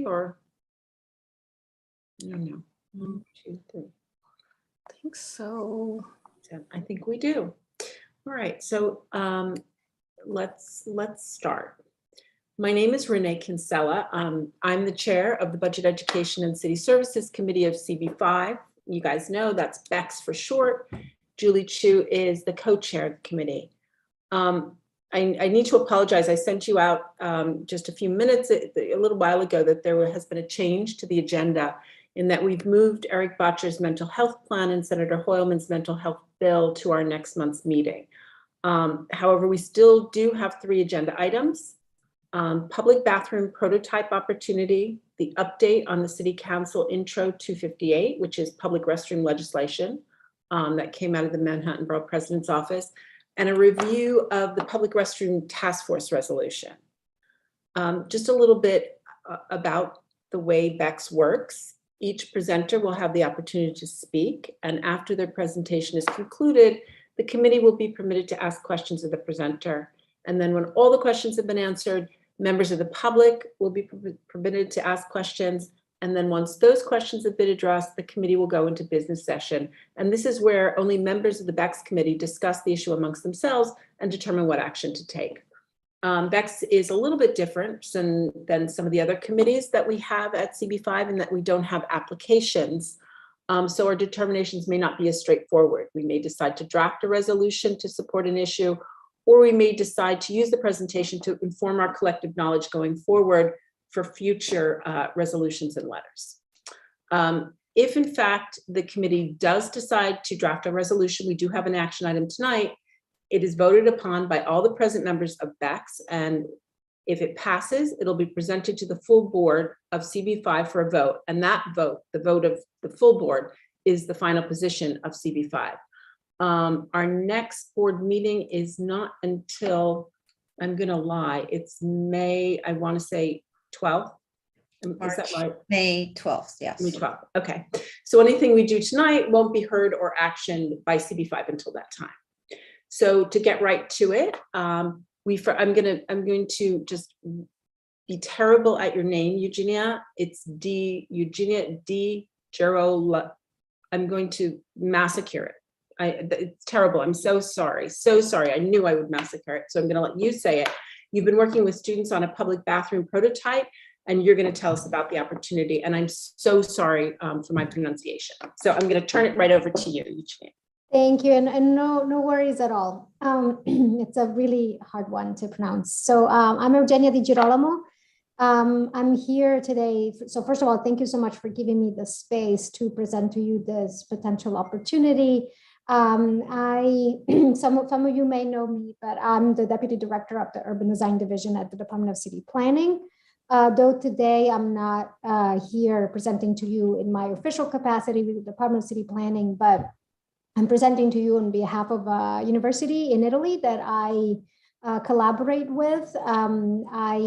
three, or I don't know. 1, 2, 3. I think so. I think we do. All right, so let's start. My name is Renee Kinsella. I'm the chair of the Budget Education and City Services Committee of CB5. You guys know that's BEX for short. Julie Chu is the co-chair of the committee. I need to apologize. I sent you out just a few minutes, a little while ago, that there has been a change to the agenda in that we've moved Eric Botcher's mental health plan and Senator Hoylman's mental health bill to our next month's meeting. However, we still do have 3 agenda items: public bathroom prototype opportunity, the update on the City Council Intro 258, which is public restroom legislation that came out of the Manhattan Borough President's Office, and a review of the Public Restroom Task Force resolution. Just a little bit about the way BEX works. Each presenter will have the opportunity to speak, and after their presentation is concluded, the committee will be permitted to ask questions of the presenter. And then when all the questions have been answered, members of the public will be permitted to ask questions. And then once those questions have been addressed, the committee will go into business session. And this is where only members of the BEX committee discuss the issue amongst themselves and determine what action to take. BEX is a little bit different than some of the other committees that we have at CB5 in that we don't have applications. So our determinations may not be as straightforward. We may decide to draft a resolution to support an issue, or we may decide to use the presentation to inform our collective knowledge going forward for future resolutions and letters. If in fact the committee does decide to draft a resolution, we do have an action item tonight. It is voted upon by all the present members of BEX, and if it passes, it'll be presented to the full board of CB5 for a vote, and that vote, the vote of the full board, is the final position of CB5. Our next board meeting is not until, I'm gonna lie, it's May, I wanna say 12th. Is that right? May 12th, yes. May 12th, okay. So anything we do tonight won't be heard or actioned by CB5 until that time. So to get right to it, I'm going to just be terrible at your name, Eugenia. It's Eugenia D. Gerald. I'm going to massacre it. It's terrible. I'm so sorry. So sorry. I knew I would massacre it. So I'm going to let you say it. You've been working with students on a public bathroom prototype, and you're going to tell us about the opportunity. And I'm so sorry for my pronunciation. So I'm going to turn it right over to you, Eugenia. Thank you, and no worries at all. It's a really hard one to pronounce. So I'm Eugenia Di Girolamo. I'm here today. So first of all, thank you so much for giving me the space to present to you this potential opportunity. Some of you may know me, but I'm the Deputy Director of the Urban Design Division at the Department of City Planning. Though today I'm not here presenting to you in my official capacity with the Department of City Planning, but I'm presenting to you on behalf of a university in Italy that I collaborate with. I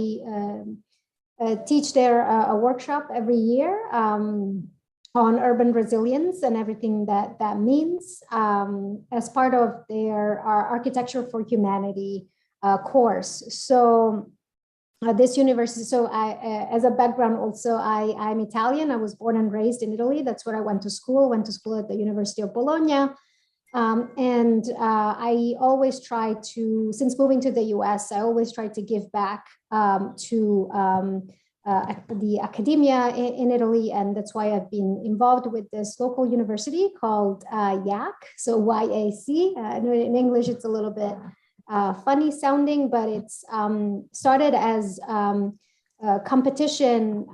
teach there a workshop every year on urban resilience and everything that means as part of their Architecture for Humanity course. So this university, so as a background also, I'm Italian. I was born and raised in Italy. That's where I went to school at the University of Bologna. I always try to, since moving to the US, I always try to give back to the academia in Italy. And that's why I've been involved with this local university called YAC, so YAC. In English, it's a little bit funny sounding, but it's started as a competition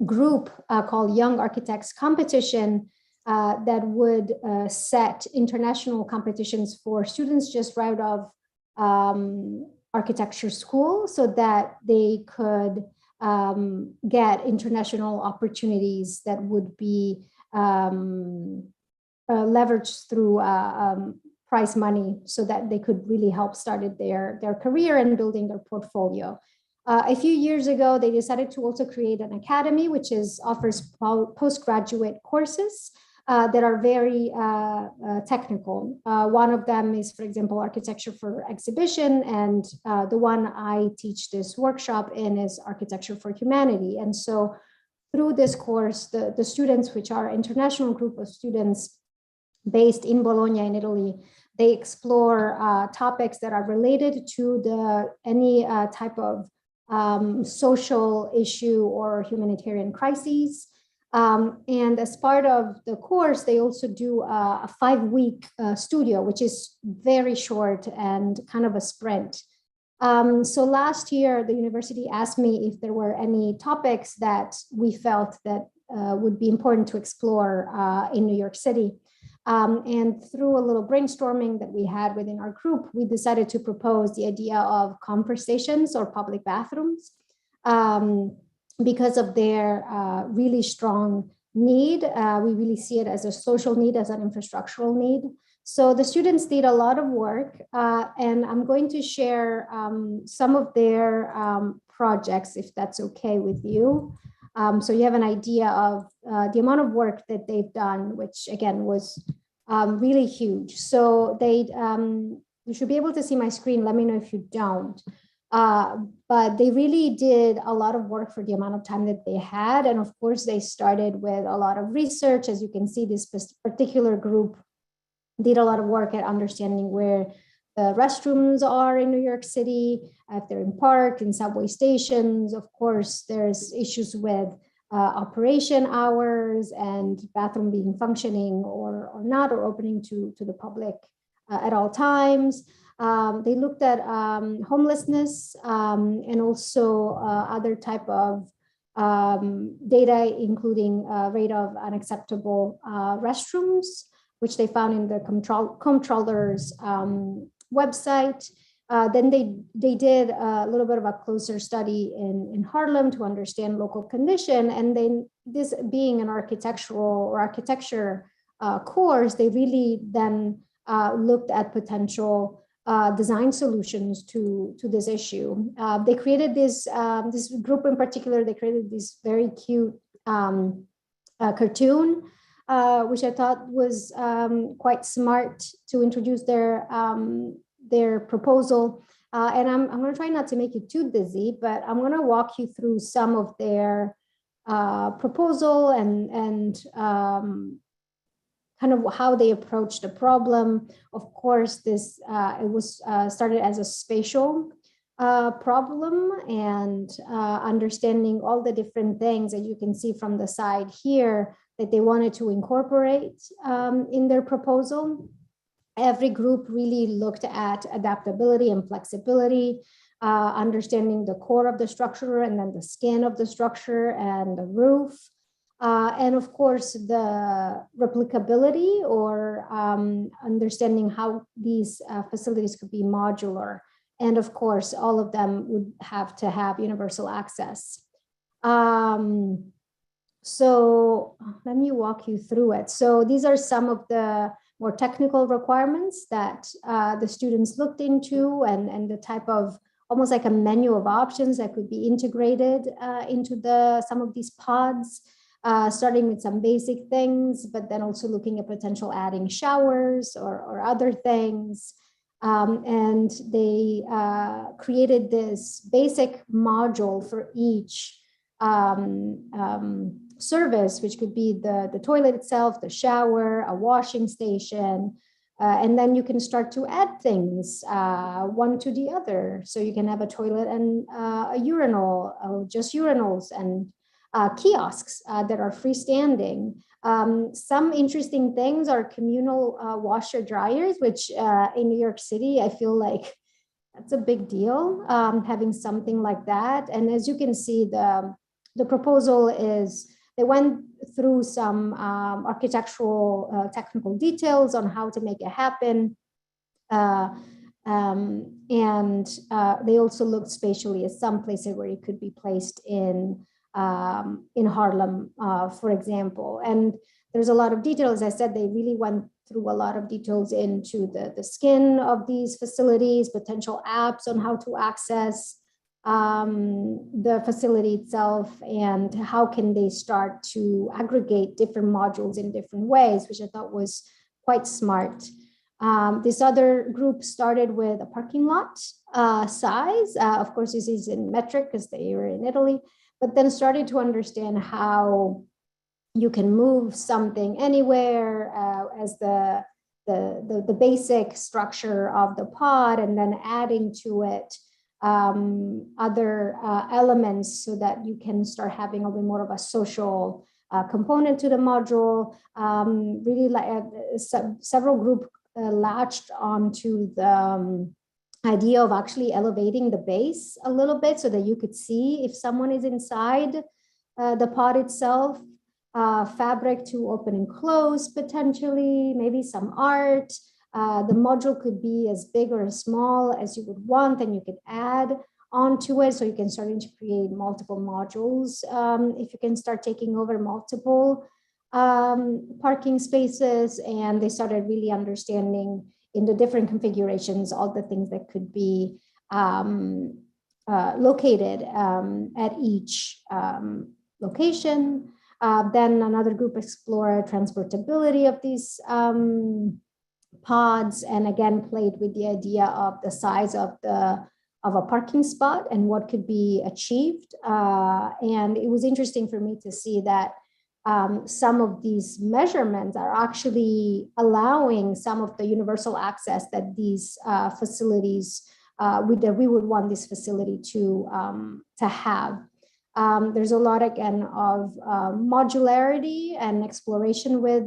group called Young Architects Competition that would set international competitions for students just right out of architecture school so that they could get international opportunities that would be leveraged through prize money so that they could really help started their career and building their portfolio. A few years ago, they decided to also create an academy, which offers postgraduate courses that are very technical. One of them is, for example, architecture for exhibition, and the one I teach this workshop in is architecture for humanity. And so through this course, the students, which are an international group of students based in Bologna in Italy, they explore topics that are related to any type of social issue or humanitarian crises. And as part of the course, they also do a 5-week studio, which is very short and kind of a sprint. So last year, the university asked me if there were any topics that we felt that would be important to explore in New York City. And through a little brainstorming that we had within our group, we decided to propose the idea of conversations or public bathrooms because of their really strong need. We really see it as a social need, as an infrastructural need. So the students did a lot of work, and I'm going to share some of their projects, if that's okay with you. So you have an idea of the amount of work that they've done, which again was really huge. So you should be able to see my screen. Let me know if you don't. But they really did a lot of work for the amount of time that they had. And of course, they started with a lot of research. As you can see, this particular group did a lot of work at understanding where the restrooms are in New York City, if they're in park, in subway stations. Of course, there's issues with operation hours and bathroom being functioning or not, or opening to the public at all times. They looked at homelessness and also other type of data, including rate of unacceptable restrooms, which they found in the comptroller's website. Then they did a little bit of a closer study in Harlem to understand local condition. And then this being an architectural or architecture course, they really then looked at potential design solutions to this issue. They created this group in particular. They created this very cute cartoon, which I thought was quite smart to introduce their proposal. And I'm going to try not to make you too dizzy, but I'm going to walk you through some of their proposal and kind of how they approached the problem. Of course, this it was started as a spatial problem, and understanding all the different things that you can see from the side here that they wanted to incorporate in their proposal. Every group really looked at adaptability and flexibility, understanding the core of the structure and then the skin of the structure and the roof. And of course, the replicability or understanding how these facilities could be modular. And of course, all of them would have to have universal access. So let me walk you through it. So these are some of the more technical requirements that the students looked into, and the type of almost like a menu of options that could be integrated into some of these pods, starting with some basic things, but then also looking at potential adding showers or other things. And they created this basic module for each service, which could be the toilet itself, the shower, a washing station, and then you can start to add things one to the other. So you can have a toilet and a urinal, or just urinals, and kiosks that are freestanding. Some interesting things are communal washer dryers, which in New York City, I feel like that's a big deal, having something like that. And as you can see, the proposal is, they went through some architectural technical details on how to make it happen. And they also looked spatially at some places where it could be placed in Harlem, for example. And there's a lot of detail. As I said, they really went through a lot of details into the skin of these facilities, potential apps on how to access the facility itself and how can they start to aggregate different modules in different ways, which I thought was quite smart. This other group started with a parking lot size. Of course, this is in metric because they were in Italy, but then started to understand how you can move something anywhere as the basic structure of the pod, and then adding to it other elements so that you can start having a bit more of a social component to the module. Really, like several groups latched onto the idea of actually elevating the base a little bit so that you could see if someone is inside the pod itself. Fabric to open and close potentially, maybe some art. The module could be as big or as small as you would want, and you could add onto it. So you can start to create multiple modules if you can start taking over multiple parking spaces. And they started really understanding in the different configurations all the things that could be located at each location. Then another group explored transportability of these pods, and again played with the idea of the size of a parking spot and what could be achieved. And it was interesting for me to see that some of these measurements are actually allowing some of the universal access that these facilities that we would want this facility to have. There's a lot, again, of modularity and exploration with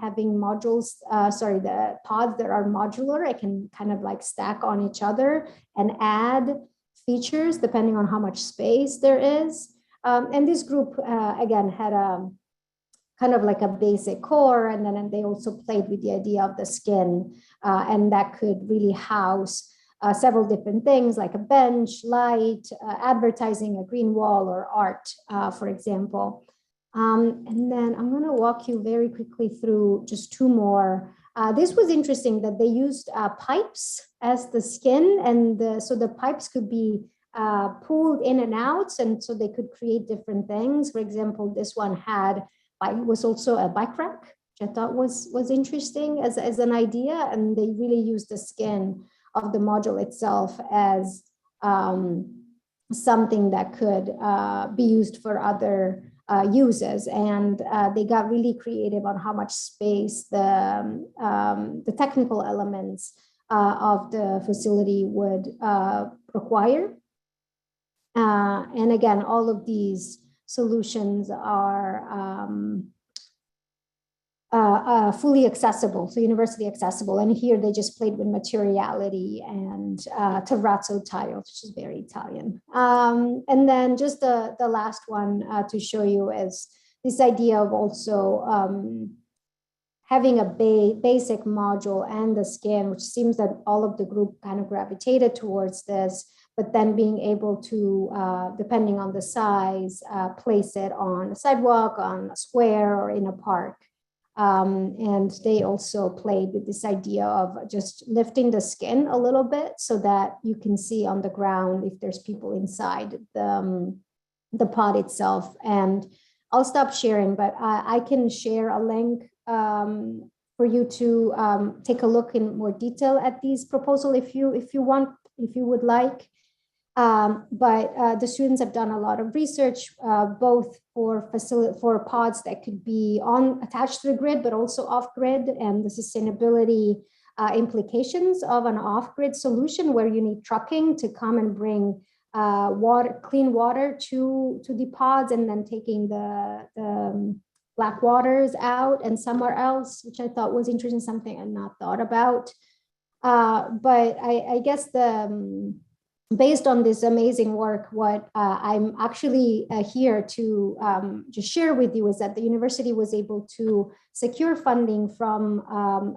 having modules, the pods that are modular. I can kind of like stack on each other and add features depending on how much space there is. And this group, again, had a kind of like a basic core, and then they also played with the idea of the skin, and that could really house several different things like a bench, light, advertising, a green wall, or art, for example. And then I'm going to walk you very quickly through just two more. This was interesting that they used pipes as the skin, and so the pipes could be pulled in and out, and so they could create different things. For example, this one was also a bike rack, which I thought was interesting as an idea, and they really used the skin of the module itself as something that could be used for other uses. And they got really creative on how much space the technical elements of the facility would require. And again, all of these solutions are fully accessible, so university accessible. And here they just played with materiality and terrazzo tiles, which is very Italian. And then just the last one to show you is this idea of also having a basic module and the skin, which seems that all of the group kind of gravitated towards this, but then being able to, depending on the size, place it on a sidewalk, on a square, or in a park. And they also played with this idea of just lifting the skin a little bit so that you can see on the ground if there's people inside the pod itself. And I'll stop sharing, but I can share a link for you to take a look in more detail at these proposals if you would like. But the students have done a lot of research, both for pods that could be attached to the grid, but also off grid, and the sustainability implications of an off grid solution where you need trucking to come and bring clean water to the pods, and then taking the black waters out and somewhere else, which I thought was interesting, something I'd not thought about. But I guess based on this amazing work, what I'm actually here to just share with you is that the university was able to secure funding from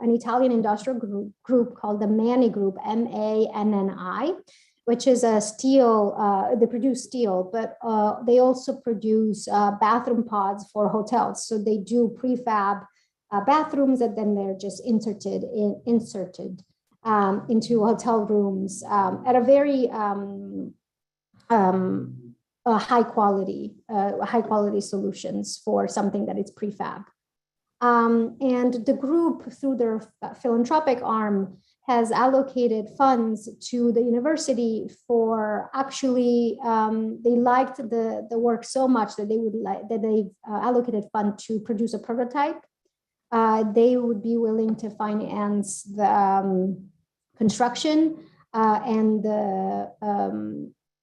an Italian industrial group called the Manni Group, MANNI, which is a steel, they produce steel, but they also produce bathroom pods for hotels. So they do prefab bathrooms, and then they're just inserted into hotel rooms at a very high quality solutions for something that is prefab. And the group, through their philanthropic arm, has allocated funds to the university for actually, they liked the work so much that they've allocated fund to produce a prototype. They would be willing to finance the construction and the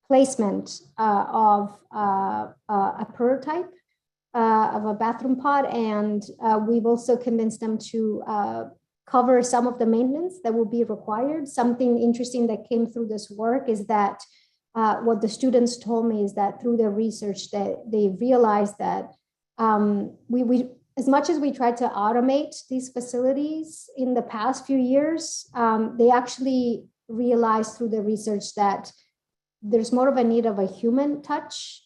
placement of a prototype of a bathroom pod. And we've also convinced them to cover some of the maintenance that will be required. Something interesting that came through this work is that what the students told me is that through their research that they realized that we as much as we tried to automate these facilities in the past few years, they actually realized through the research that there's more of a need of a human touch.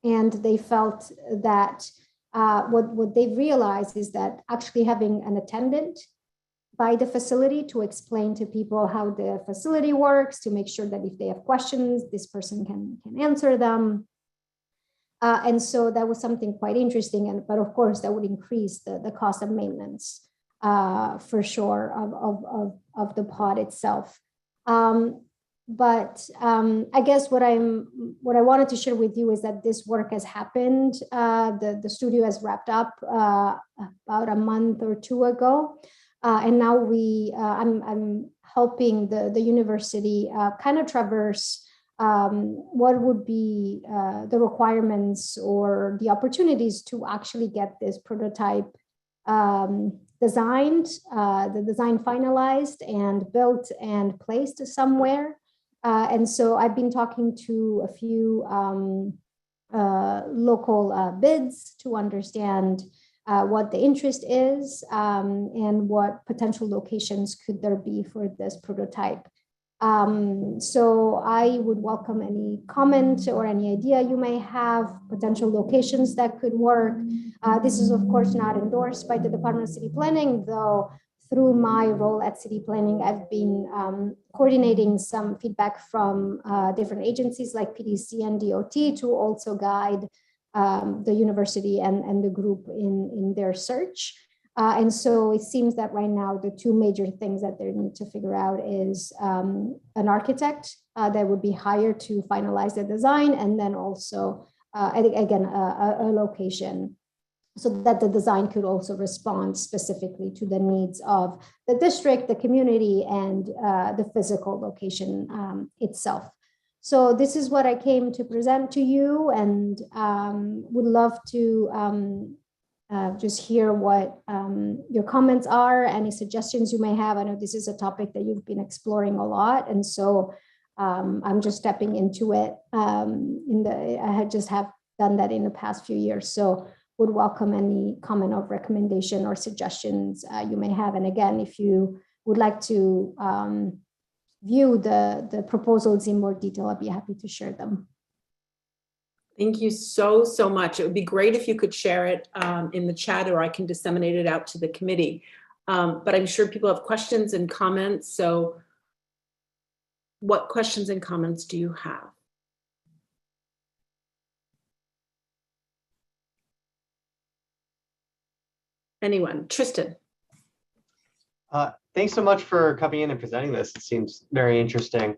And they felt that what they've realized is that actually having an attendant by the facility to explain to people how the facility works, to make sure that if they have questions, this person can answer them. And so that was something quite interesting. But of course, that would increase the cost of maintenance for sure of the pod itself. But I guess what I wanted to share with you is that this work has happened. The studio has wrapped up about a month or two ago. And now I'm helping the university kind of traverse what would be the requirements or the opportunities to actually get this prototype designed, the design finalized and built and placed somewhere. And so I've been talking to a few local bids to understand what the interest is and what potential locations could there be for this prototype. So I would welcome any comment or any idea you may have, potential locations that could work. This is of course not endorsed by the Department of City Planning, though through my role at City Planning, I've been coordinating some feedback from different agencies like PDC and DOT to also guide the university and the group in their search. And so it seems that right now the two major things that they need to figure out is an architect that would be hired to finalize the design, and then also, again, a location, so that the design could also respond specifically to the needs of the district, the community, and the physical location itself. So this is what I came to present to you, and would love to just hear what your comments are, any suggestions you may have. I know this is a topic that you've been exploring a lot, and so I'm just stepping into it. I just have done that in the past few years, so would welcome any comment or recommendation or suggestions you may have. And again, if you would like to view the proposals in more detail, I'd be happy to share them. Thank you so much. It would be great if you could share it in the chat, or I can disseminate it out to the committee. But I'm sure people have questions and comments. So what questions and comments do you have? Anyone? Tristan. Thanks so much for coming in and presenting this. It seems very interesting.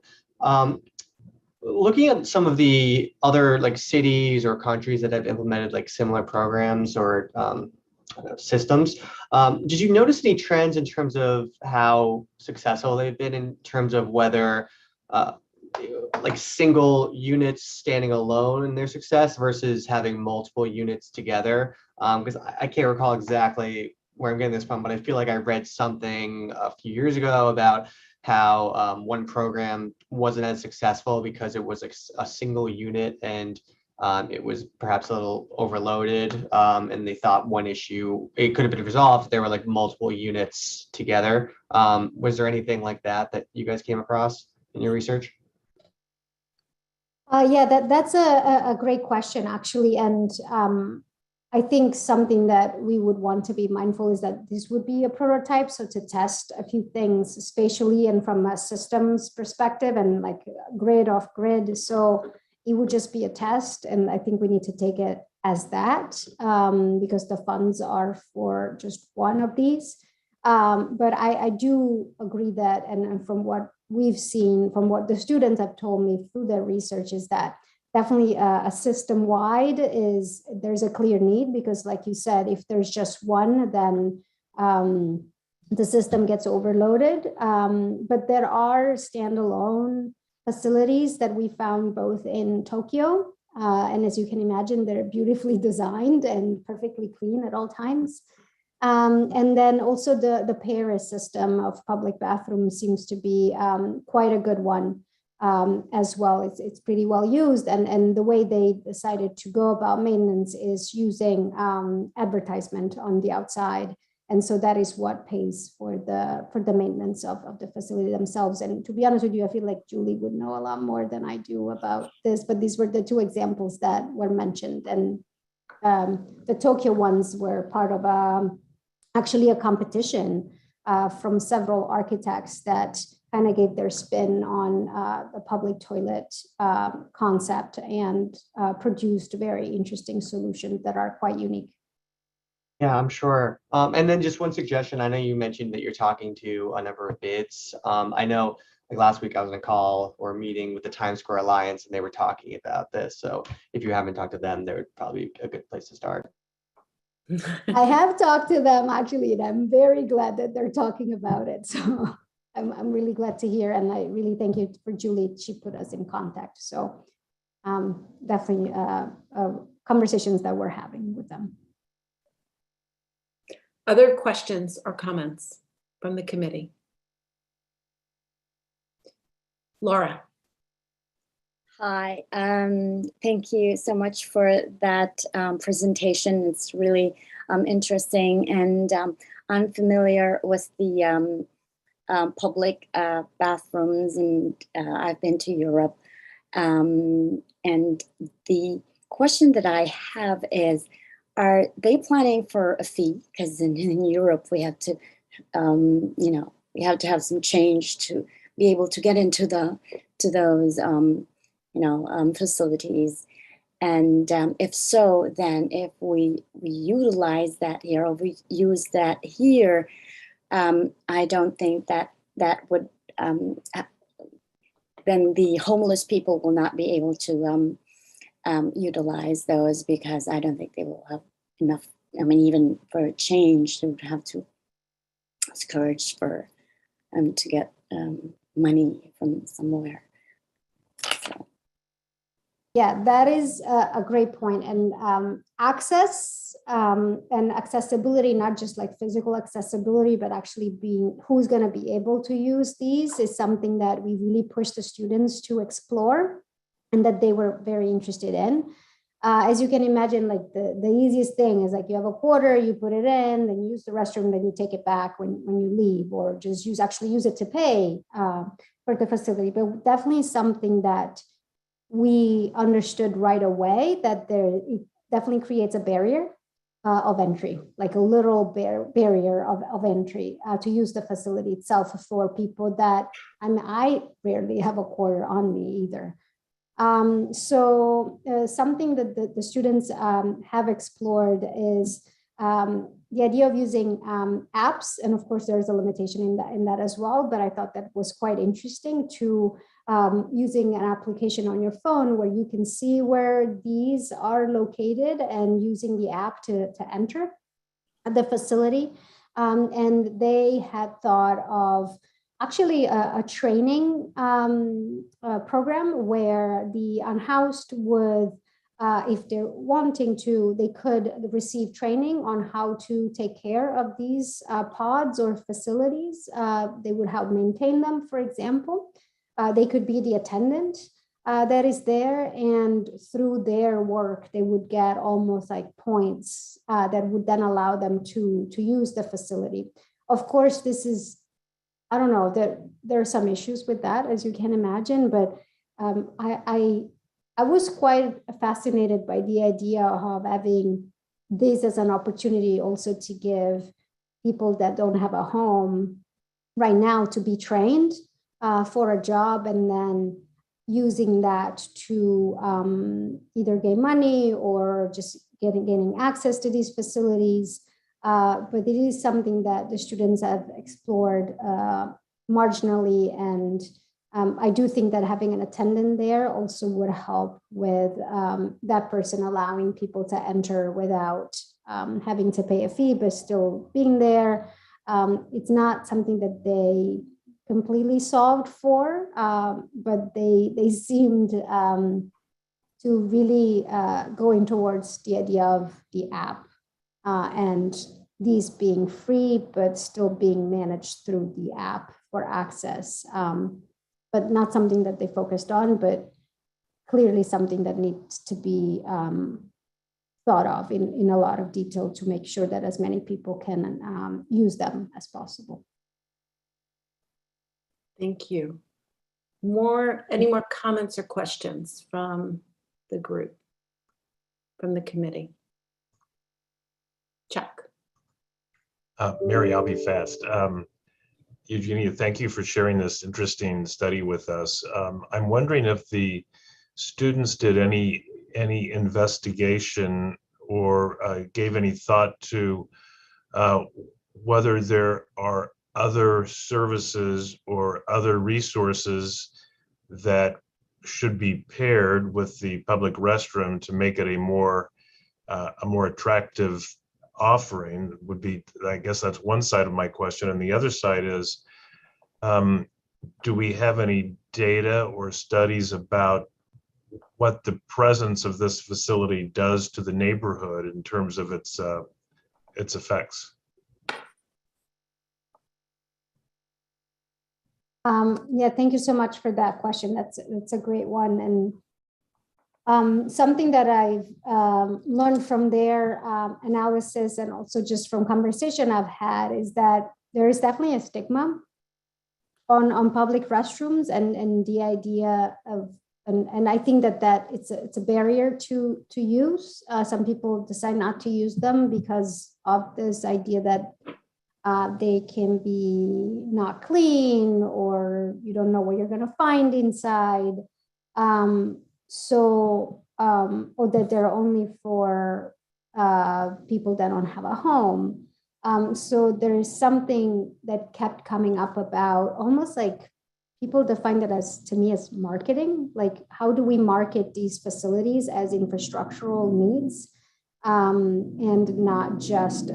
Looking at some of the other like cities or countries that have implemented like similar programs or systems, did you notice any trends in terms of how successful they've been in terms of whether like single units standing alone in their success versus having multiple units together? Because I can't recall exactly where I'm getting this from, but I feel like I read something a few years ago about how one program wasn't as successful because it was a single unit and it was perhaps a little overloaded, and they thought one issue, it could have been resolved if there were like multiple units together. Was there anything like that you guys came across in your research? Yeah, that's a great question, actually. And I think something that we would want to be mindful is that this would be a prototype. So to test a few things spatially and from a systems perspective and like grid off grid. So it would just be a test. And I think we need to take it as that because the funds are for just one of these. But I do agree that, and from what we've seen, from what the students have told me through their research, is that definitely a system-wide there's a clear need, because like you said, if there's just one, then the system gets overloaded. But there are standalone facilities that we found both in Tokyo, and as you can imagine, they're beautifully designed and perfectly clean at all times. And then also the Paris system of public bathrooms seems to be quite a good one as well. It's pretty well used, and the way they decided to go about maintenance is using advertisement on the outside. And so that is what pays for the maintenance of the facility themselves. And to be honest with you, I feel like Julie would know a lot more than I do about this, but these were the two examples that were mentioned. And the Tokyo ones were part of actually a competition from several architects that kind of gave their spin on the public toilet concept and produced very interesting solutions that are quite unique. Yeah, I'm sure. And then just one suggestion. I know you mentioned that you're talking to a number of bids. I know like last week I was on a call or a meeting with the Times Square Alliance, and they were talking about this. So if you haven't talked to them, they would probably be a good place to start. I have talked to them actually, and I'm very glad that they're talking about it. So I'm really glad to hear, and I really thank you for Julie. She put us in contact. So definitely conversations that we're having with them. Other questions or comments from the committee? Laura. Hi, thank you so much for that presentation. It's really interesting, and I'm familiar with the public bathrooms, and I've been to Europe. And the question that I have is, are they planning for a fee? Because in Europe, we have to, we have to have some change to be able to get into those facilities. And if so, then if we utilize that here, or we use that here, I don't think that would, then the homeless people will not be able to utilize those, because I don't think they will have enough. I mean, even for a change, they would have to scourge for to get money from somewhere. So. Yeah, that is a great point. And access and accessibility, not just like physical accessibility, but actually being who's going to be able to use these, is something that we really push the students to explore, and that they were very interested in. As you can imagine, like the easiest thing is like you have a quarter, you put it in, then you use the restroom, then you take it back when you leave, or just actually use it to pay for the facility. But definitely something that we understood right away, that it definitely creates a barrier of entry, like a little barrier of entry to use the facility itself for people that, I rarely have a quarter on me either. So something that the students have explored is the idea of using apps, and of course there's a limitation in that as well, but I thought that was quite interesting, to using an application on your phone where you can see where these are located, and using the app to enter the facility. And they had thought of actually a training program where the unhoused would, if they're wanting to, they could receive training on how to take care of these pods or facilities. They would help maintain them, for example. They could be the attendant that is there, and through their work, they would get almost like points that would then allow them to use the facility. Of course, this is, I don't know, there are some issues with that, as you can imagine, but I was quite fascinated by the idea of having this as an opportunity also to give people that don't have a home right now to be trained for a job, and then using that to either gain money or just gaining access to these facilities. But it is something that the students have explored marginally, and I do think that having an attendant there also would help with that person allowing people to enter without having to pay a fee, but still being there. It's not something that they completely solved for, but they seemed to really going towards the idea of the app and these being free, but still being managed through the app for access. But not something that they focused on, but clearly something that needs to be thought of in a lot of detail to make sure that as many people can use them as possible. Thank you. Any more comments or questions from the group, from the committee? Chuck. Mary, I'll be fast. Eugenia, thank you for sharing this interesting study with us. I'm wondering if the students did any investigation or gave any thought to whether there are other services or other resources that should be paired with the public restroom to make it a more attractive offering. Would be, I guess that's one side of my question. And the other side is, do we have any data or studies about what the presence of this facility does to the neighborhood in terms of its effects? Yeah, thank you so much for that question. That's a great one. And something that I've learned from their analysis and also just from conversation I've had is that there is definitely a stigma on public restrooms and the idea of, and I think that it's a barrier to use. Some people decide not to use them because of this idea that they can be not clean, or you don't know what you're going to find inside. Or that they're only for people that don't have a home. So there is something that kept coming up about almost like people define that to me as marketing. Like, how do we market these facilities as infrastructural needs and not just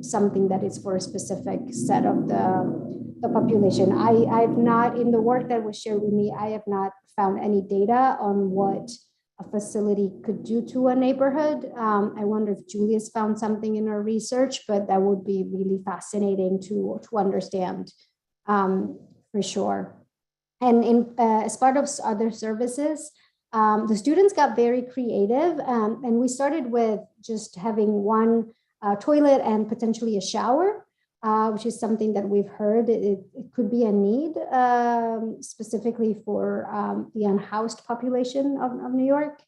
something that is for a specific set of the population. I've not, in the work that was shared with me, I have not found any data on what a facility could do to a neighborhood. I wonder if Julia's found something in her research, but that would be really fascinating to understand for sure. And as part of other services, the students got very creative, and we started with just having one toilet and potentially a shower, which is something that we've heard it could be a need specifically for the unhoused population of New York.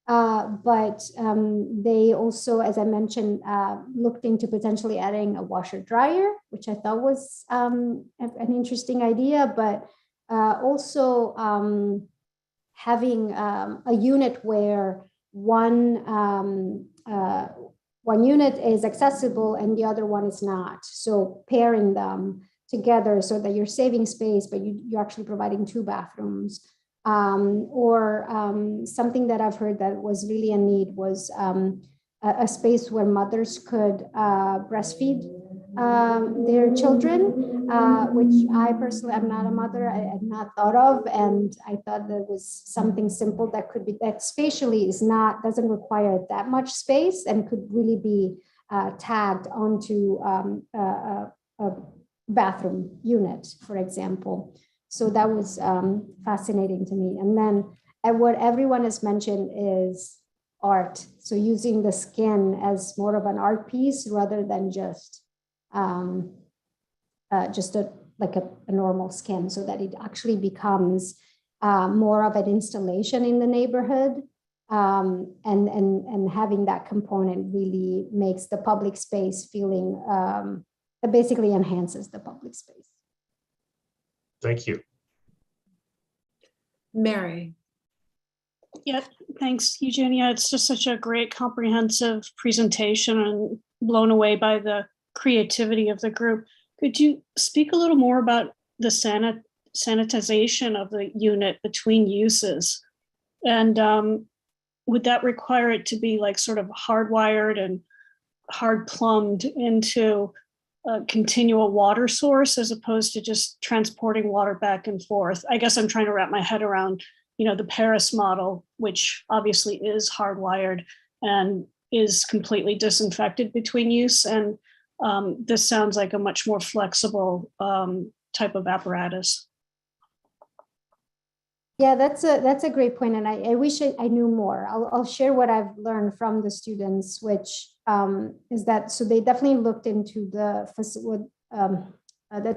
But they also, as I mentioned, looked into potentially adding a washer dryer, which I thought was an interesting idea, but also having a unit where one unit is accessible and the other one is not. So pairing them together so that you're saving space, but you're actually providing two bathrooms. Or something that I've heard that was really a need was a space where mothers could breastfeed their children, which I personally am not a mother, I had not thought of, and I thought that was something simple that could be, that spatially doesn't require that much space and could really be tagged onto a bathroom unit, for example. So that was fascinating to me. And then what everyone has mentioned is art. So using the skin as more of an art piece rather than just a normal skin, so that it actually becomes more of an installation in the neighborhood. And having that component really makes the public space feeling, it basically enhances the public space. Thank you. Mary. Yeah, thanks, Eugenia. It's just such a great comprehensive presentation and blown away by the creativity of the group. Could you speak a little more about the sanitization of the unit between uses? And would that require it to be like sort of hardwired and hard plumbed into a continual water source as opposed to just transporting water back and forth? I guess I'm trying to wrap my head around, the Paris model, which obviously is hardwired and is completely disinfected between use. And this sounds like a much more flexible type of apparatus. Yeah, that's a great point, and I wish I knew more. I'll share what I've learned from the students, which is that so they definitely looked into the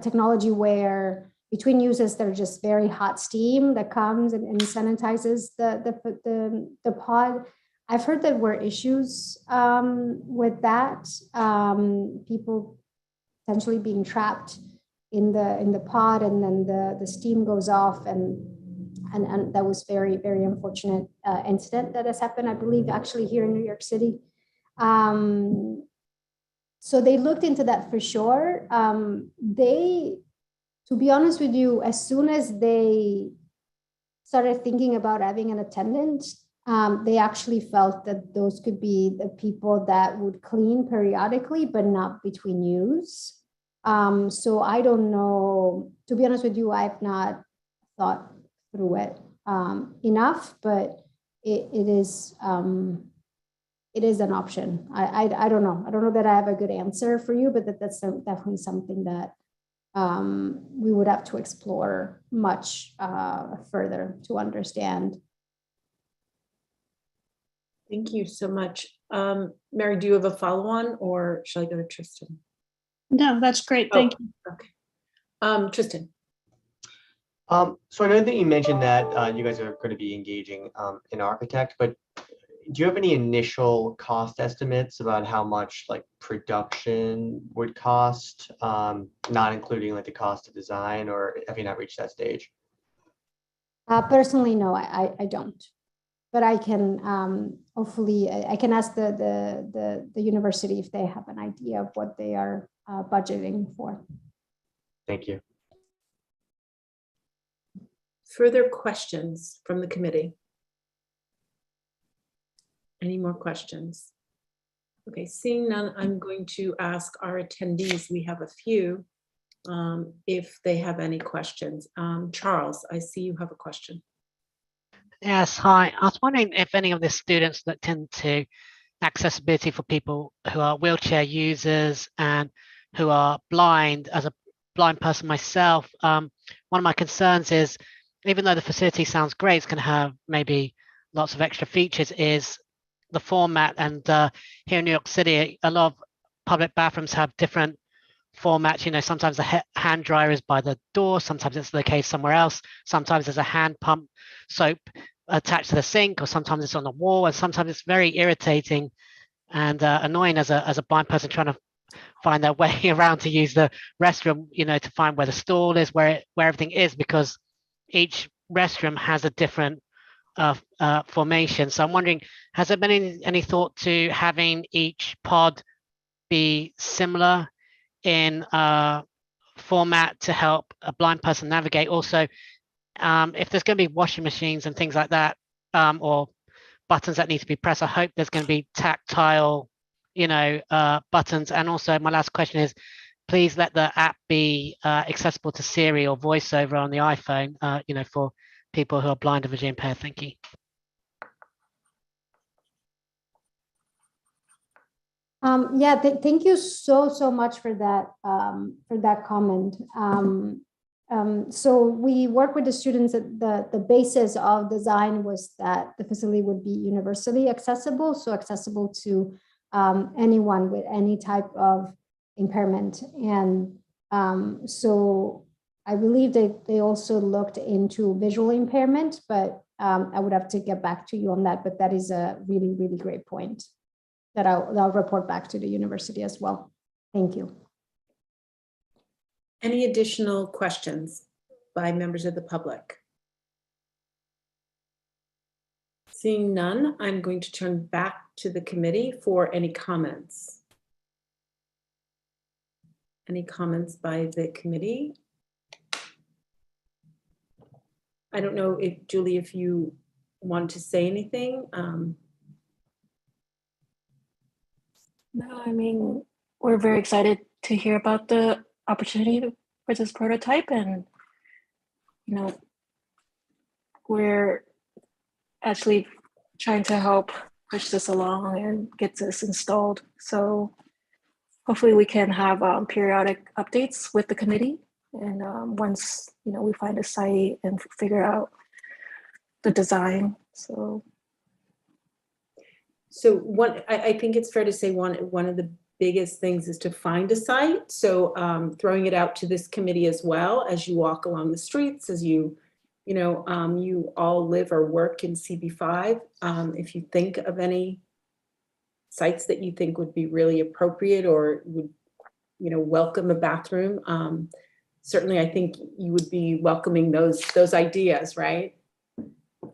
technology where between uses there's just very hot steam that comes and sanitizes the pod. I've heard there were issues with that, people potentially being trapped in the pod, and then the steam goes off, and that was very, very unfortunate incident that has happened, I believe, actually here in New York City. So they looked into that for sure. To be honest with you, as soon as they started thinking about having an attendant, they actually felt that those could be the people that would clean periodically, but not between use. So I don't know, to be honest with you, I've not thought through it enough, but it is an option. I don't know. I don't know that I have a good answer for you, but that's definitely something that we would have to explore much further to understand. Thank you so much. Mary, do you have a follow-on, or shall I go to Tristan? No, that's great. Thank you. Okay. Tristan. So I know that you mentioned that you guys are going to be engaging an architect, but do you have any initial cost estimates about how much like production would cost, not including like the cost of design, or have you not reached that stage? Personally, no, I don't. But I can hopefully I can ask the university if they have an idea of what they are budgeting for. Thank you. Further questions from the committee? Any more questions? Okay, seeing none, I'm going to ask our attendees, we have a few, if they have any questions. Charles, I see you have a question. Yes, hi. I was wondering if any of the students looked into accessibility for people who are wheelchair users and who are blind. As a blind person myself, one of my concerns is, even though the facility sounds great, it's going to have maybe lots of extra features, is the format. And here in New York City, a lot of public bathrooms have different formats. Sometimes the hand dryer is by the door, sometimes it's located somewhere else, sometimes there's a hand pump soap attached to the sink, or sometimes it's on the wall, and sometimes it's very irritating and annoying as a blind person trying to find their way around to use the restroom, to find where the stall is, where everything is, because each restroom has a different formation. So I'm wondering, has there been any thought to having each pod be similar in format to help a blind person navigate? Also, if there's going to be washing machines and things like that, or buttons that need to be pressed, I hope there's going to be tactile, buttons. And also, my last question is, please let the app be accessible to Siri or VoiceOver on the iPhone, for people who are blind or visually impaired. Thank you. Thank you so much for that comment. So we work with the students. The basis of design was that the facility would be universally accessible, so accessible to anyone with any type of impairment. And so I believe that they also looked into visual impairment, but I would have to get back to you on that. But that is a really, really great point that I'll report back to the university as well. Thank you. Any additional questions by members of the public? Seeing none, I'm going to turn back to the committee for any comments. Any comments by the committee? I don't know if, Julie, if you want to say anything. No, I mean, we're very excited to hear about the opportunity for this prototype, and you know, we're actually trying to help push this along and get this installed. So hopefully we can have periodic updates with the committee, and once we find a site and figure out the design. So I think it's fair to say one of the biggest things is to find a site. So throwing it out to this committee as well, as you walk along the streets, as you all live or work in CB5. If you think of any sites that you think would be really appropriate or would, welcome a bathroom, certainly I think you would be welcoming those ideas, right?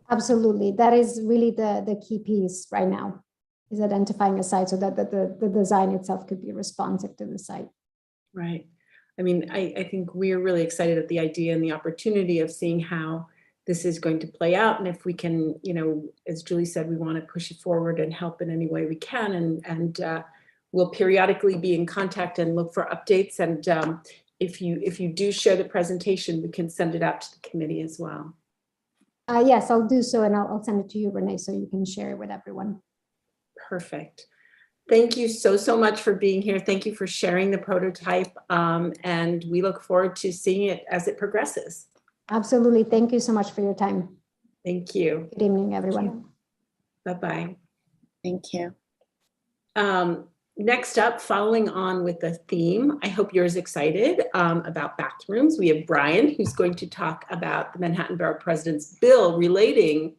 Absolutely. That is really the key piece right now, is identifying a site so that the design itself could be responsive to the site. Right. I mean, I think we're really excited at the idea and the opportunity of seeing how this is going to play out. And if we can, as Julie said, we want to push it forward and help in any way we can. And we'll periodically be in contact and look for updates. And if you do share the presentation, we can send it out to the committee as well. Yes, I'll do so. And I'll send it to you, Renee, so you can share it with everyone. Perfect. Thank you so much for being here. Thank you for sharing the prototype. And we look forward to seeing it as it progresses. Absolutely. Thank you so much for your time. Thank you. Good evening, everyone. Bye-bye. Thank you. Next up, following on with the theme, I hope you're as excited about bathrooms. We have Brian, who's going to talk about the Manhattan Borough President's bill relating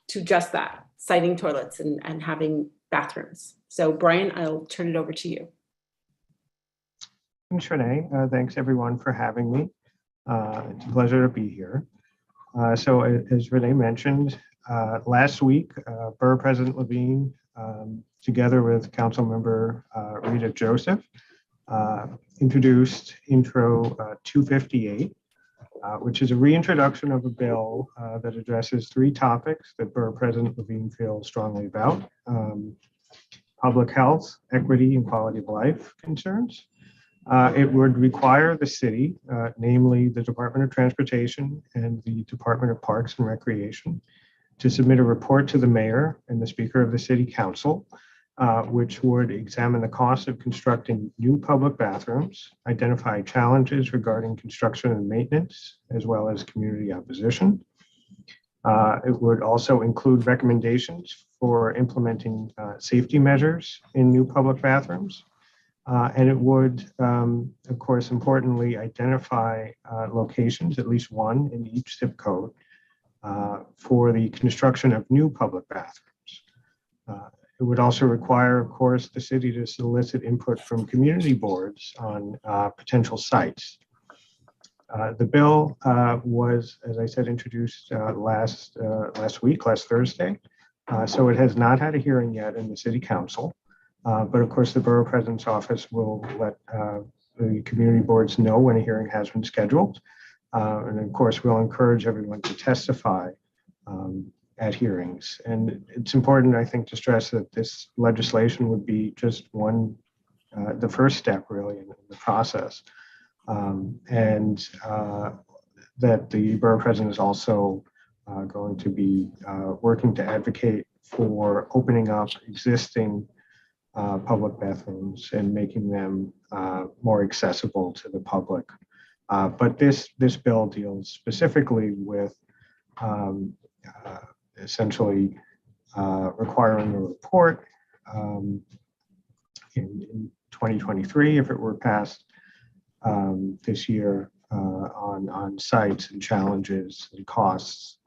to just that, citing toilets and having bathrooms. So Brian, I'll turn it over to you. Thanks, Renee. Thanks everyone for having me. It's a pleasure to be here. So as Renee mentioned, last week, Borough President Levine, together with Council Member Rita Joseph, introduced Intro 258, which is a reintroduction of a bill that addresses three topics that Borough President Levine feels strongly about: public health, equity, and quality of life concerns. It would require the city, namely the Department of Transportation and the Department of Parks and Recreation, to submit a report to the mayor and the Speaker of the City Council, which would examine the cost of constructing new public bathrooms, identify challenges regarding construction and maintenance, as well as community opposition. It would also include recommendations for implementing safety measures in new public bathrooms. And it would, of course, importantly, identify locations, at least one in each zip code, for the construction of new public bathrooms. It would also require, of course, the city to solicit input from community boards on potential sites. The bill was, as I said, introduced last Thursday. So it has not had a hearing yet in the City Council. But of course, the Borough President's Office will let the community boards know when a hearing has been scheduled. And of course, we'll encourage everyone to testify at hearings. And it's important, I think, to stress that this legislation would be just the first step really in the process. And that the Borough President is also going to be working to advocate for opening up existing public bathrooms and making them more accessible to the public. But this bill deals specifically with essentially requiring a report in 2023, if it were passed this year, on sites and challenges and costs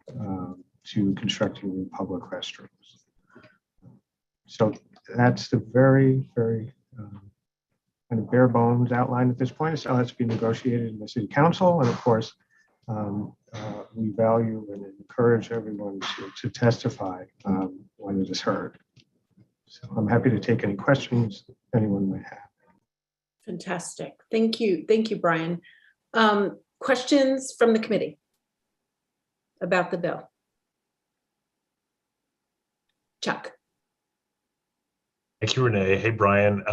to constructing new public restrooms. So that's the very, very kind of bare bones outline at this point. It still has to be negotiated in the City Council. And of course, we value and encourage everyone to testify when it is heard. So I'm happy to take any questions anyone may have. Fantastic. Thank you. Thank you, Brian. Questions from the committee about the bill? Chuck. Thank you, Renee. Hey, Brian.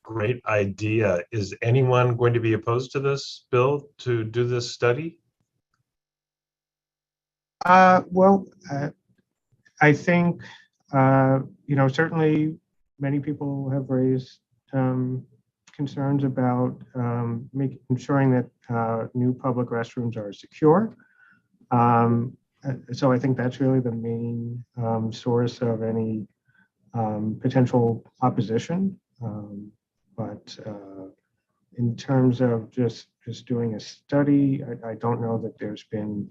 Great idea. Is anyone going to be opposed to this bill to do this study? Well, I think, certainly many people have raised concerns about ensuring that new public restrooms are secure. So I think that's really the main source of any potential opposition. But in terms of just doing a study, I don't know that there's been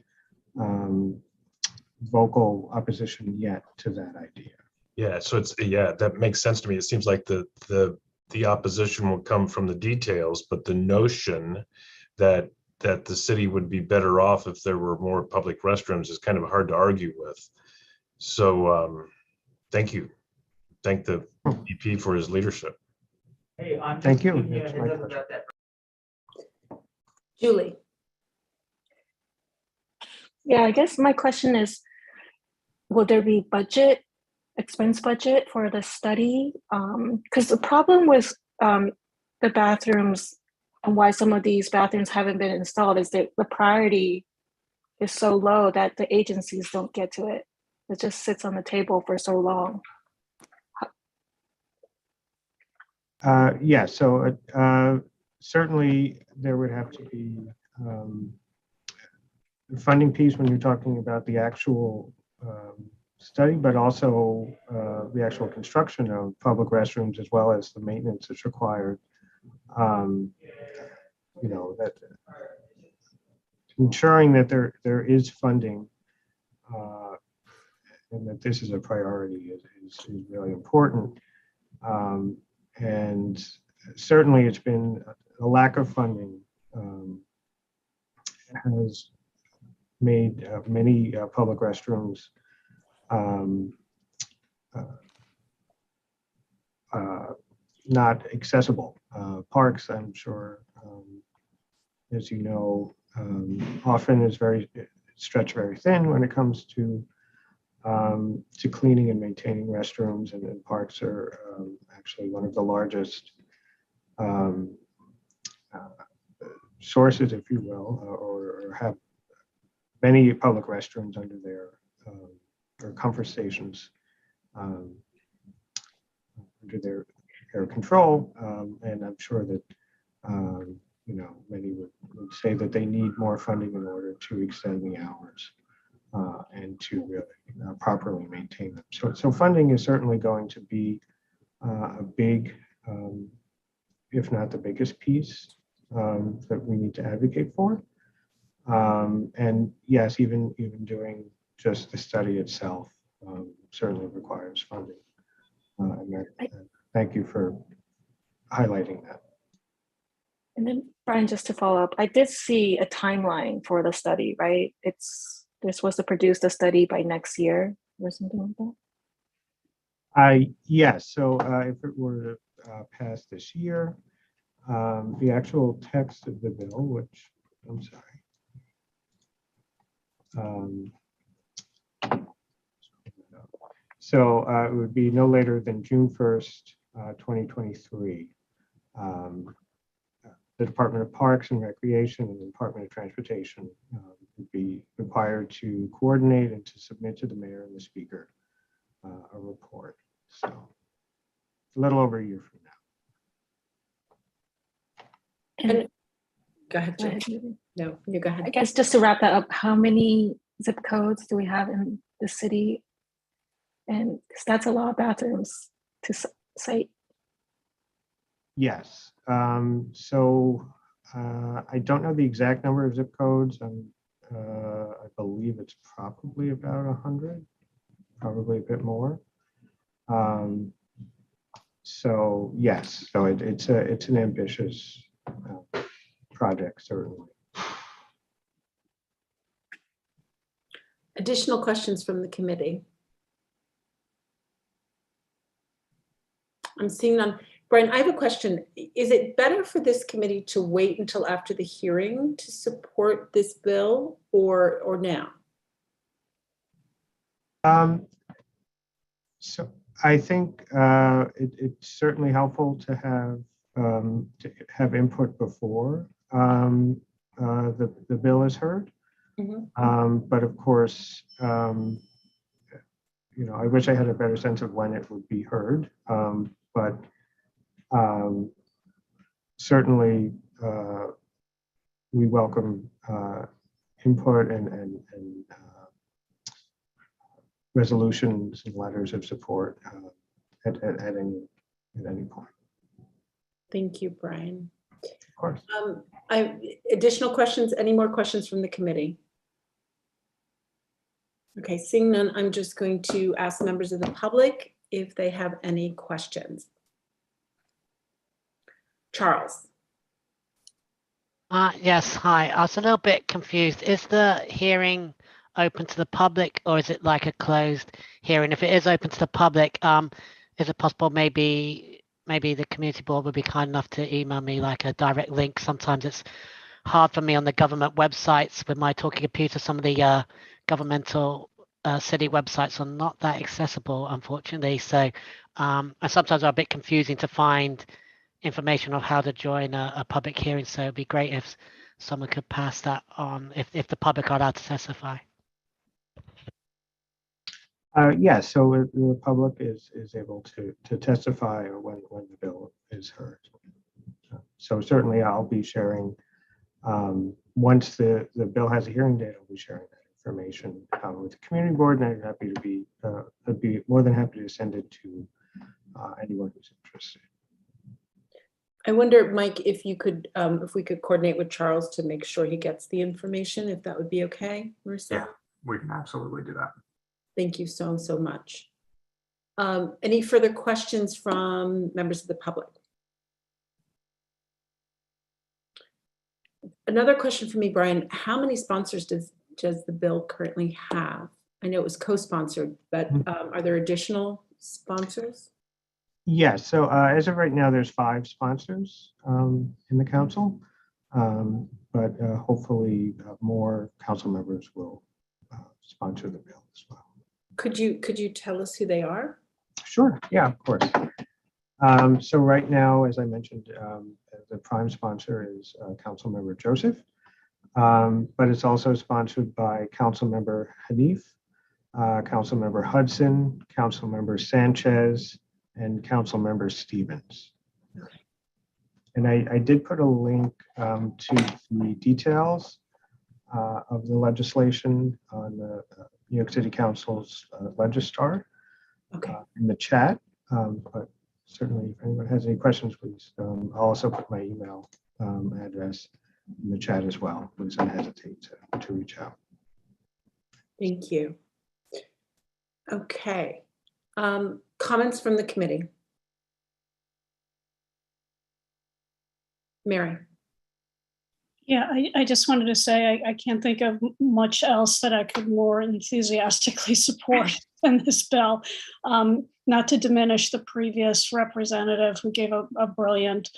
vocal opposition yet to that idea. Yeah, so that makes sense to me. It seems like the opposition will come from the details, but the notion that the city would be better off if there were more public restrooms is kind of hard to argue with. So thank you. Thank the EP for his leadership. Thank you. It's my pleasure. Julie. Yeah, I guess my question is, will there be expense budget for the study? Because the problem with the bathrooms and why some of these bathrooms haven't been installed is that the priority is so low that the agencies don't get to it. It just sits on the table for so long. Yeah, so certainly there would have to be a funding piece when you're talking about the actual study, but also the actual construction of public restrooms as well as the maintenance that's required. That ensuring that there is funding and that this is a priority is really important. And certainly it's been a lack of funding has made many public restrooms not accessible. Parks, I'm sure, as you know, often is stretched very thin when it comes to cleaning and maintaining restrooms, and parks are actually one of the largest sources, if you will, or have many public restrooms under their or comfort stations under their control, and I'm sure that many would say that they need more funding in order to extend the hours and to really properly maintain them. So funding is certainly going to be a big, if not the biggest piece that we need to advocate for. And yes, even doing just the study itself certainly requires funding. Thank you for highlighting that. And then Brian, just to follow up, I did see a timeline for the study, right? They're supposed to produce the study by next year or something like that? Yes, so if it were to pass this year, the actual text of the bill, which I'm sorry. So it would be no later than June 1st, 2023. The Department of Parks and Recreation and the Department of Transportation would be required to coordinate and to submit to the mayor and the speaker a report. So a little over a year from now. And Go ahead, go Jill. ahead, Julie. No, you go I ahead. guess just to wrap that up, how many zip codes do we have in the city? And because that's a lot of bathrooms to cite. Yes. So I don't know the exact number of zip codes. I believe it's probably about 100, probably a bit more. So yes, so it's an ambitious project, certainly. Additional questions from the committee? I'm seeing none. Brian, I have a question. Is it better for this committee to wait until after the hearing to support this bill or now? So I think it's certainly helpful to have input before the bill is heard. But of course, you know, I wish I had a better sense of when it would be heard. But certainly we welcome input and resolutions and letters of support at any point. Thank you, Brian. Of course. Additional questions? Any more questions from the committee? Okay, seeing none, I'm just going to ask members of the public if they have any questions. Charles. Yes, hi. I was a little bit confused. Is the hearing open to the public or is it like a closed hearing? If it is open to the public, is it possible maybe the community board would be kind enough to email me like a direct link? Sometimes it's hard for me on the government websites with my talking computer. Some of the governmental city websites are not that accessible, unfortunately. So and sometimes are a bit confusing to find information on how to join a public hearing. So it'd be great if someone could pass that on if the public are allowed to testify. Yes, so the public is able to testify when the bill is heard. So certainly I'll be sharing, once the bill has a hearing date, I'll be sharing that information with the community board, and I'd be more than happy to send it to anyone who's interested. I wonder, Mike, if you could, if we could coordinate with Charles to make sure he gets the information, if that would be okay, Marissa? Yeah, we can absolutely do that. Thank you so much. Any further questions from members of the public? Another question for me, Brian, how many sponsors does the bill currently have? I know it was co-sponsored, but are there additional sponsors? Yes, so as of right now, there's 5 sponsors in the council, but hopefully more council members will sponsor the bill as well. Could you tell us who they are? Sure, yeah, of course. So right now, as I mentioned, the prime sponsor is Councilmember Joseph, but it's also sponsored by Councilmember Hanif, Councilmember Hudson, Councilmember Sanchez, and Councilmember Stevens. Okay. And I did put a link to the details of the legislation on the New York City Council's Legistar in the chat. But certainly, if anyone has any questions, please. I'll also put my email address in the chat as well. Please don't hesitate to reach out. Thank you. Okay. Comments from the committee? Mary. Yeah, I just wanted to say I can't think of much else that I could more enthusiastically support than this bill. Not to diminish the previous representative who gave a brilliant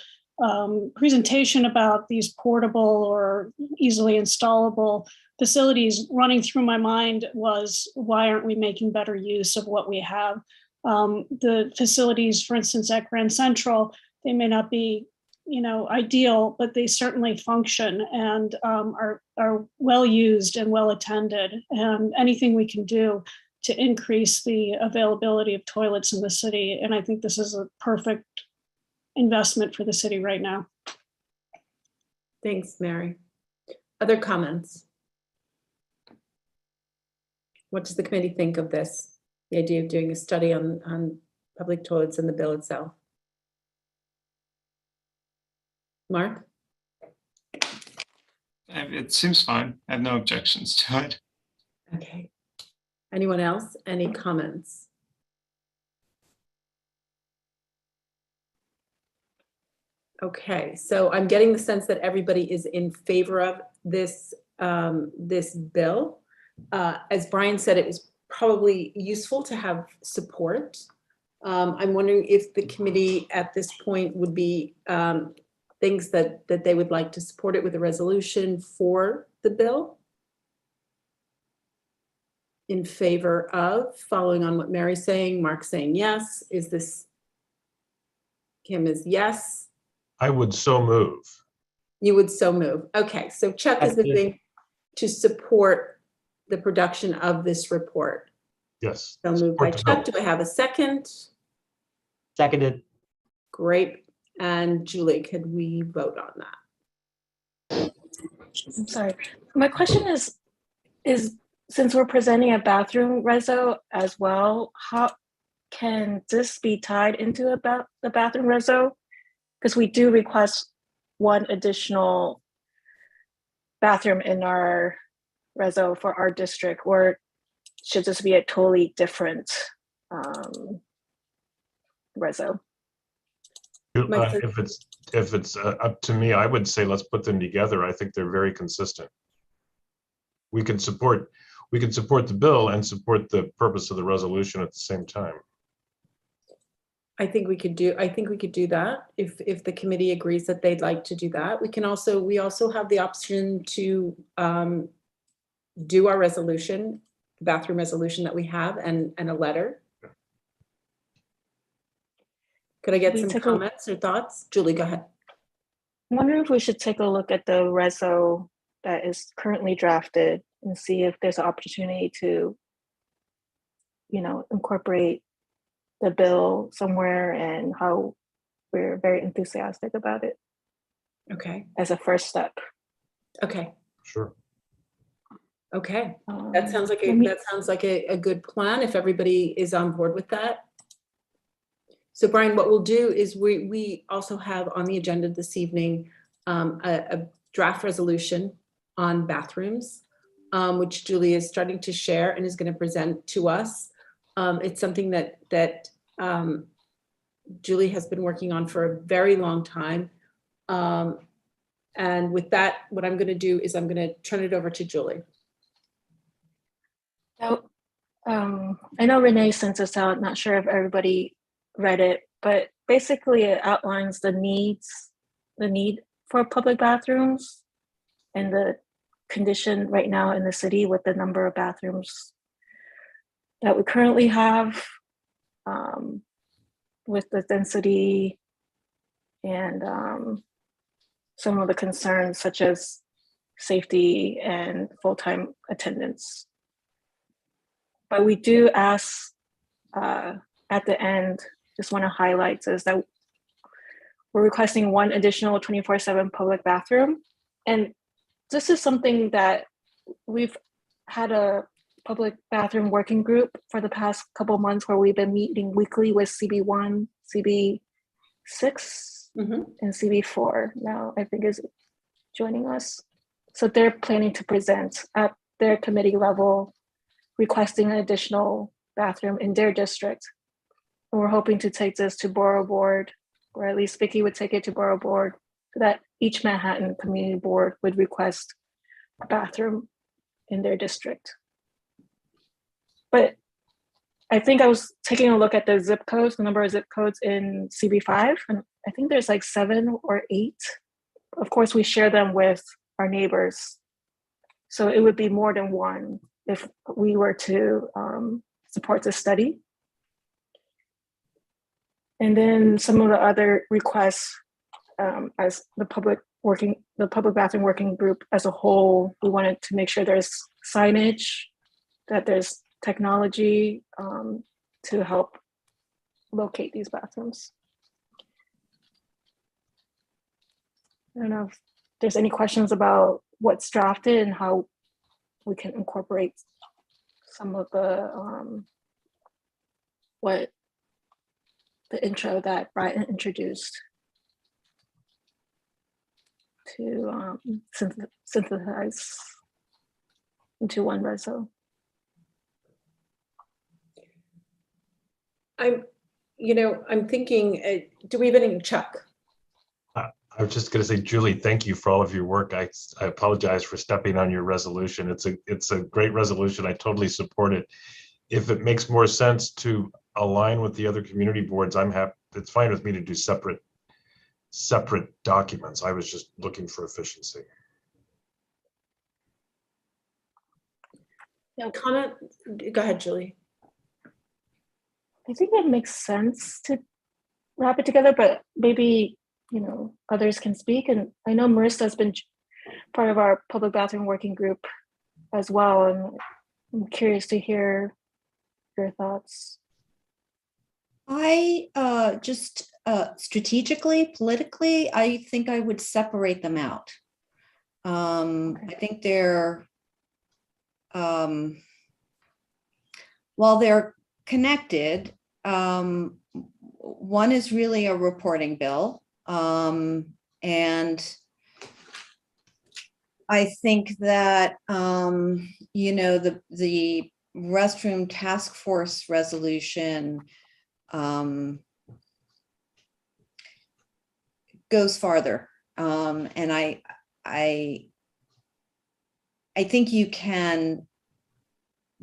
presentation about these portable or easily installable facilities. Running through my mind was, why aren't we making better use of what we have? The facilities, for instance, at Grand Central, they may not be ideal, but they certainly function and are well used and well attended. And anything we can do to increase the availability of toilets in the city. And I think this is a perfect investment for the city right now. Thanks, Mary. Other comments? What does the committee think of this? The idea of doing a study on public toilets and the bill itself? Mark? It seems fine. I have no objections to it. Okay. Anyone else? Any comments? Okay, so I'm getting the sense that everybody is in favor of this, this bill. as Brian said, it was probably useful to have support. I'm wondering if the committee at this point would be things that they would like to support it with a resolution for the bill. In favor of, following on what Mary's saying, Mark's saying yes. Is this, Kim is yes. I would so move. You would so move. Okay, so Chuck is moving to support the production of this report. Yes. So moved by Support the bill. Chuck. Do I have a second? Seconded. Great. And Julie, could we vote on that? I'm sorry. My question is since we're presenting a bathroom reso as well, how can this be tied into the bathroom reso? Because we do request one additional bathroom in our reso for our district, or should this be a totally different reso? If it's up to me, I would say let's put them together. I think they're very consistent. We can support the bill and support the purpose of the resolution at the same time. I think we could do that if the committee agrees that they'd like to do that. We also have the option to do our resolution, the bathroom resolution that we have, and a letter. Could I get some comments or thoughts? Julie, go ahead. I wonder if we should take a look at the reso that is currently drafted and see if there's an opportunity to, incorporate the bill somewhere, and how we're very enthusiastic about it. Okay. As a first step. Okay. Sure. Okay. That sounds like a good plan if everybody is on board with that. So Brian, what we'll do is we also have on the agenda this evening a draft resolution on bathrooms, which Julie is starting to share and is going to present to us. It's something that Julie has been working on for a very long time. And with that, what I'm going to do is I'm going to turn it over to Julie. So, I know Renee sent this out, not sure if everybody read it, but basically it outlines the need for public bathrooms and the condition right now in the city with the number of bathrooms that we currently have, with the density and some of the concerns such as safety and full-time attendance. But we do ask at the end, just want to highlight is that we're requesting one additional 24/7 public bathroom. And this is something that we've had a public bathroom working group for the past couple months where we've been meeting weekly with CB1, CB6, and CB4 now I think is joining us. So they're planning to present at their committee level, requesting an additional bathroom in their district. And we're hoping to take this to Borough Board, or at least Vicki would take it to Borough Board, so that each Manhattan Community Board would request a bathroom in their district. But I think I was taking a look at the zip codes, the number of zip codes in CB5, and I think there's like 7 or 8. Of course, we share them with our neighbors. So it would be more than one if we were to support this study. And then some of the other requests, as the public bathroom working group as a whole, we wanted to make sure there's signage, that there's technology to help locate these bathrooms. I don't know if there's any questions about what's drafted and how we can incorporate some of the what the intro that Brian introduced to synthesize into one reso. I'm thinking, do we have any, Chuck? I was just going to say, Julie, thank you for all of your work. I apologize for stepping on your resolution. It's a great resolution. I totally support it. If it makes more sense to align with the other community boards, I'm happy. It's fine with me to do separate documents. I was just looking for efficiency. Comment? Go ahead, Julie. I think it makes sense to wrap it together, but maybe, others can speak. And I know Marissa has been part of our public bathroom working group as well. And I'm curious to hear your thoughts. I just strategically, politically, I think I would separate them out. I think they're, while they're connected, one is really a reporting bill. And I think that, the restroom task force resolution goes farther. And I think you can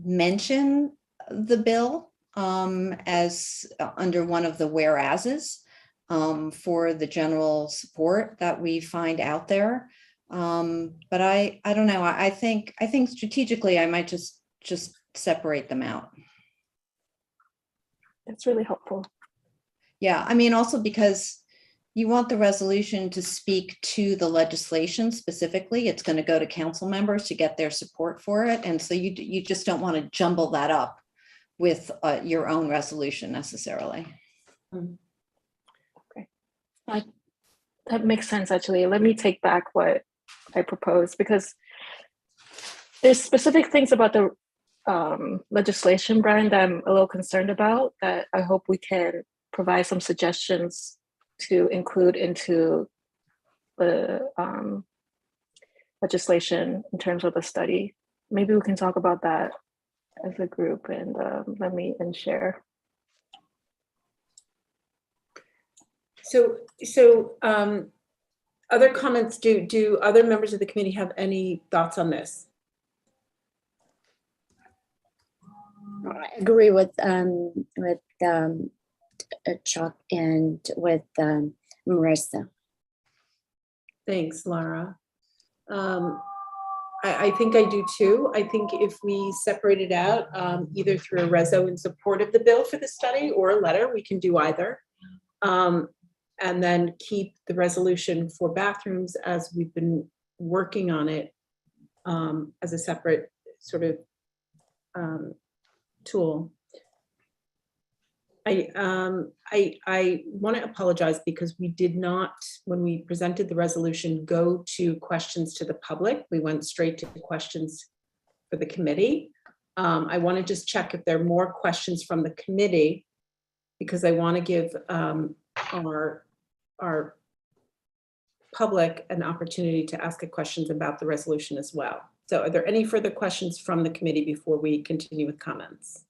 mention the bill as under one of the whereases for the general support that we find out there. But I don't know. I think strategically I might just separate them out. That's really helpful. Yeah, I mean, also because you want the resolution to speak to the legislation specifically. It's going to go to council members to get their support for it. And so you just don't want to jumble that up with your own resolution necessarily. Okay. That makes sense, actually. Let me take back what I proposed, because there's specific things about the legislation, Brian, that I'm a little concerned about, that I hope we can provide some suggestions to include into the legislation in terms of the study. Maybe we can talk about that as a group, and let me share. So other comments, do other members of the committee have any thoughts on this? I agree with Chuck and with Marissa. Thanks, Lara. I think I do too. I think if we separate it out, either through a reso in support of the bill for the study or a letter, we can do either. And then keep the resolution for bathrooms as we've been working on it as a separate sort of tool. I want to apologize because we did not, when we presented the resolution, go to questions to the public. We went straight to the questions for the committee. I want to just check if there are more questions from the committee, because I want to give our public an opportunity to ask questions about the resolution as well. So are there any further questions from the committee before we continue with comments?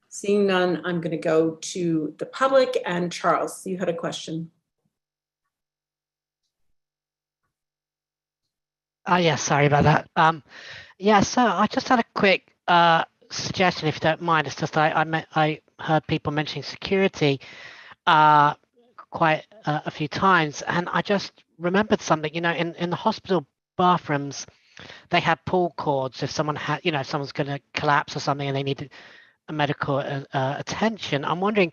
Seeing none, I'm going to go to the public. And Charles, you had a question. Yeah, sorry about that. Yeah, so I just had a quick suggestion, if you don't mind. It's just I heard people mentioning security quite a few times, and I just remembered something. In the hospital bathrooms, they have pull cords. If someone had, if someone's going to collapse or something and they need a medical attention, I'm wondering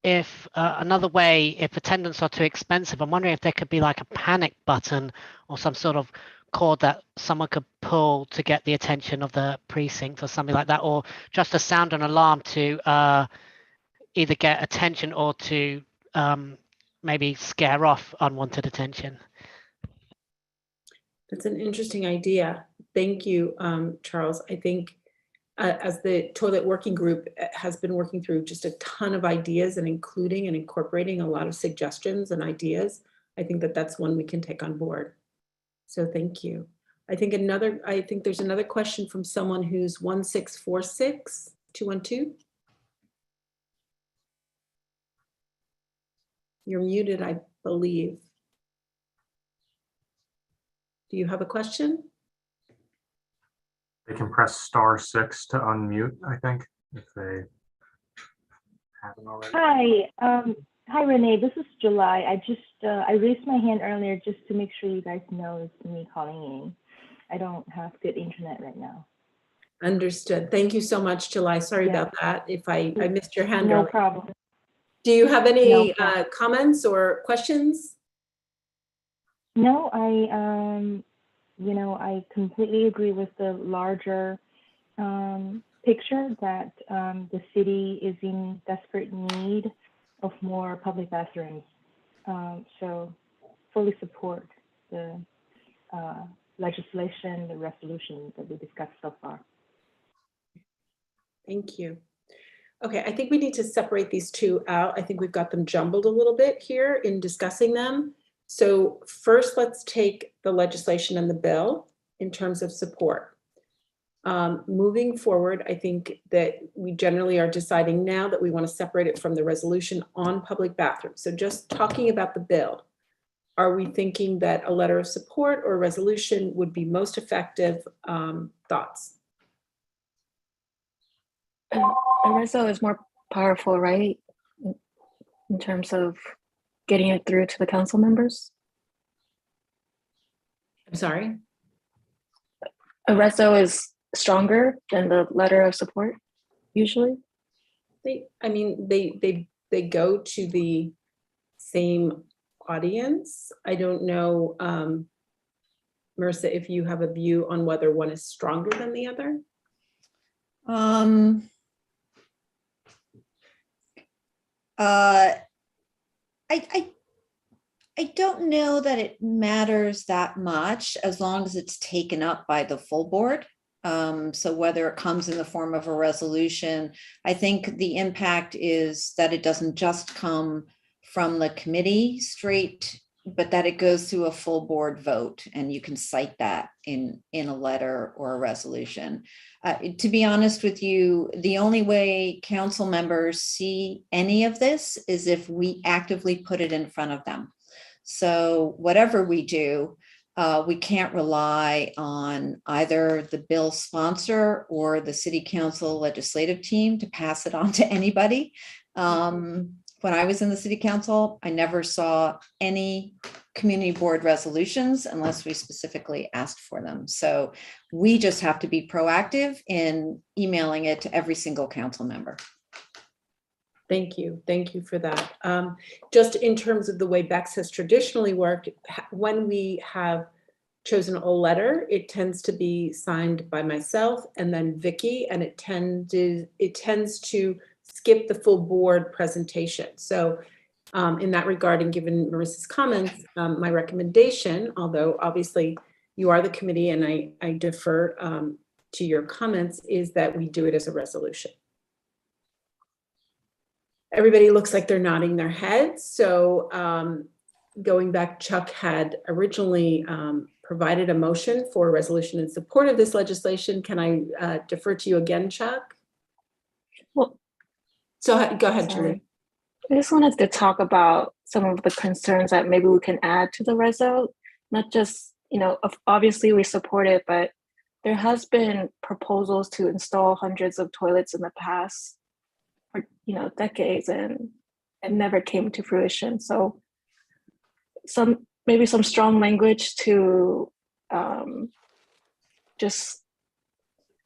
if another way, if attendants are too expensive, I'm wondering if there could be like a panic button or some sort of cord that someone could pull to get the attention of the precinct or something like that, or just to sound an alarm to either get attention or to maybe scare off unwanted attention. That's an interesting idea. Thank you, Charles. I think as the toilet working group has been working through just a ton of ideas and including and incorporating a lot of suggestions and ideas, I think that that's one we can take on board. So thank you. I think there's another question from someone who's 1646 212. You're muted, I believe. Do you have a question? They can press *6 to unmute, I think, if they haven't already. Hi, Renee. This is July. I raised my hand earlier just to make sure you guys know it's me calling in. I don't have good internet right now. Understood. Thank you so much, July. Sorry Yeah. about that. If I missed your hand No earlier. problem. Do you have any No problem. comments or questions? No, I completely agree with the larger picture that the city is in desperate need of more public bathrooms. So fully support the legislation, the resolution that we discussed so far. Thank you. Okay, I think we need to separate these two out. I think we've got them jumbled a little bit here in discussing them. So first, let's take the legislation and the bill in terms of support. Moving forward, I think that we generally are deciding now that we want to separate it from the resolution on public bathrooms. So just talking about the bill, are we thinking that a letter of support or resolution would be most effective? Thoughts? A reso is more powerful, right? In terms of getting it through to the council members. I'm sorry? A reso is stronger than the letter of support, usually. They go to the same audience. I don't know, Marissa, if you have a view on whether one is stronger than the other. I don't know that it matters that much as long as it's taken up by the full board. So whether it comes in the form of a resolution, I think the impact is that it doesn't just come from the committee straight, but that it goes through a full board vote, and you can cite that in a letter or a resolution. To be honest with you, the only way council members see any of this is if we actively put it in front of them. So whatever we do, we can't rely on either the bill sponsor or the city council legislative team to pass it on to anybody. When I was in the city council, I never saw any community board resolutions unless we specifically asked for them. So we just have to be proactive in emailing it to every single council member. Thank you. Thank you for that. Just in terms of the way BEX has traditionally worked, when we have chosen a letter, it tends to be signed by myself and then Vicky, and it tends to skip the full board presentation. So in that regard, and given Marissa's comments, my recommendation, although obviously you are the committee and I defer to your comments, is that we do it as a resolution. Everybody looks like they're nodding their heads. So going back, Chuck had originally provided a motion for a resolution in support of this legislation. Can I defer to you again, Chuck? Well, so go ahead, sorry. Julie. I just wanted to talk about some of the concerns that maybe we can add to the reso. Not just, obviously we support it, but there has been proposals to install hundreds of toilets in the past for decades, and it never came to fruition. So maybe some strong language to just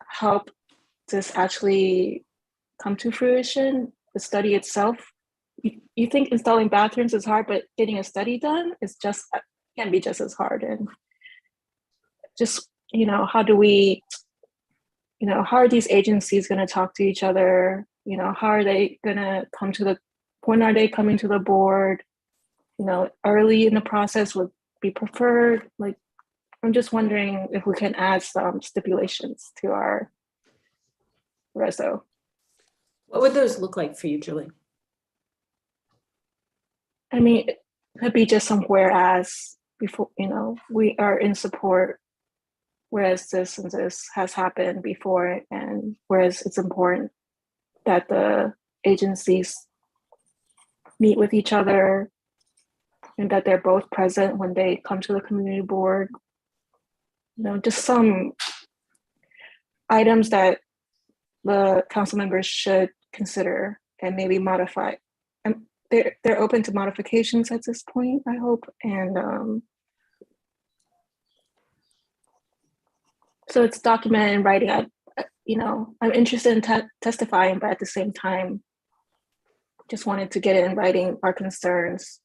help this actually come to fruition. The study itself, you think installing bathrooms is hard, but getting a study done is can be just as hard. And just how do we, how are these agencies going to talk to each other? How are they going to when are they coming to the board? Early in the process would be preferred. Like, I'm just wondering if we can add some stipulations to our reso. What would those look like for you, Julie? I mean, it could be just some whereas before, we are in support, whereas this and this has happened before, and whereas it's important that the agencies meet with each other, and that they're both present when they come to the community board. Just some items that the council members should consider and maybe modify. And they're open to modifications at this point, I hope. And so it's documented in writing. I'm interested in testifying, but at the same time, just wanted to get it in writing our concerns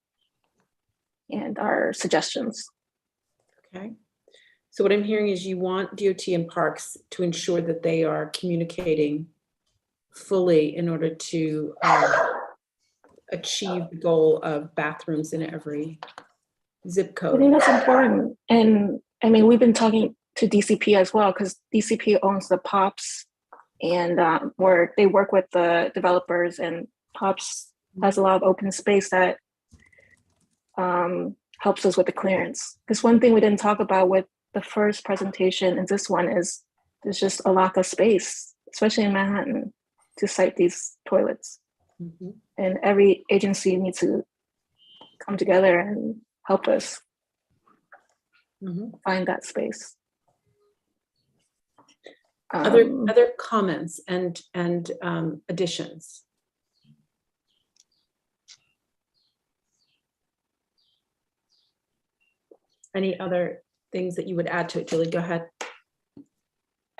and our suggestions. Okay. So what I'm hearing is you want DOT and Parks to ensure that they are communicating fully in order to achieve the goal of bathrooms in every zip I think code. that's important. And I mean, we've been talking to DCP as well, because DCP owns the POPs, and where they work with the developers, and POPs has a lot of open space that helps us with the clearance. Because one thing we didn't talk about with the first presentation and this one is there's just a lack of space, especially in Manhattan, to site these toilets. Mhm. And every agency needs to come together and help us Mhm. find that space. Other comments and additions? Any other things that you would add to it, Julie? Go ahead.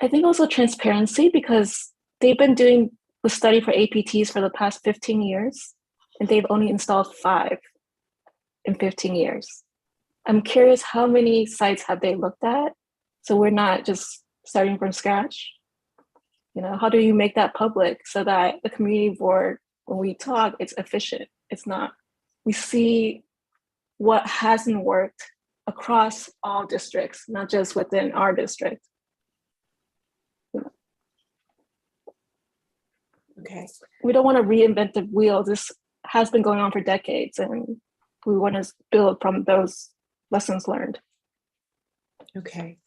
I think also transparency, because they've been doing the study for APTs for the past 15 years, and they've only installed 5 in 15 years. I'm curious, how many sites have they looked at? So we're not just starting from scratch. How do you make that public so that the community board, when we talk, it's efficient? It's not, we see what hasn't worked across all districts, not just within our district. Okay. We don't want to reinvent the wheel. This has been going on for decades, and we want to build from those lessons learned. Okay.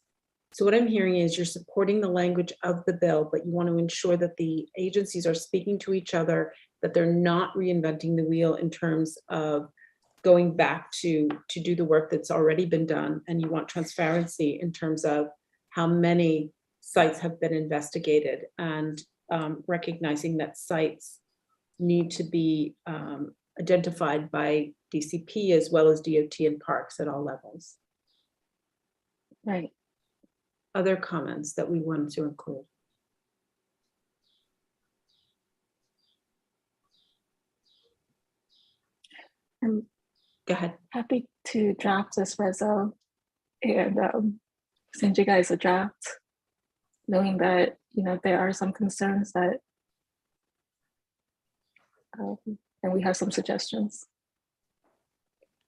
So what I'm hearing is you're supporting the language of the bill, but you want to ensure that the agencies are speaking to each other, that they're not reinventing the wheel in terms of going back to do the work that's already been done. And you want transparency in terms of how many sites have been investigated, and recognizing that sites need to be identified by DCP as well as DOT and Parks at all levels. Right. Other comments that we wanted to include? I'm Go ahead. happy to draft this reso and send you guys a draft, knowing that there are some concerns that and we have some suggestions.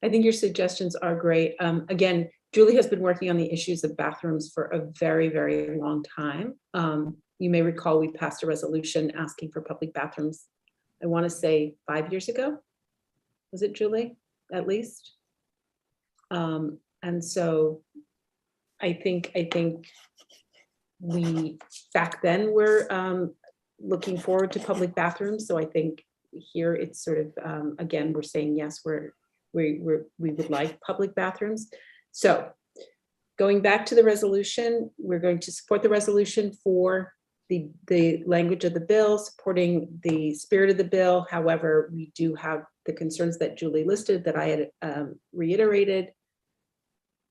I think your suggestions are great. Again, Julie has been working on the issues of bathrooms for a very, very long time. You may recall we passed a resolution asking for public bathrooms, I want to say 5 years ago. Was it, Julie? At least. And so I think we back then were looking forward to public bathrooms. So I think here it's sort of again, we're saying yes, we would like public bathrooms. So going back to the resolution, we're going to support the resolution for the language of the bill, supporting the spirit of the bill. However, we do have the concerns that Julie listed that I had reiterated.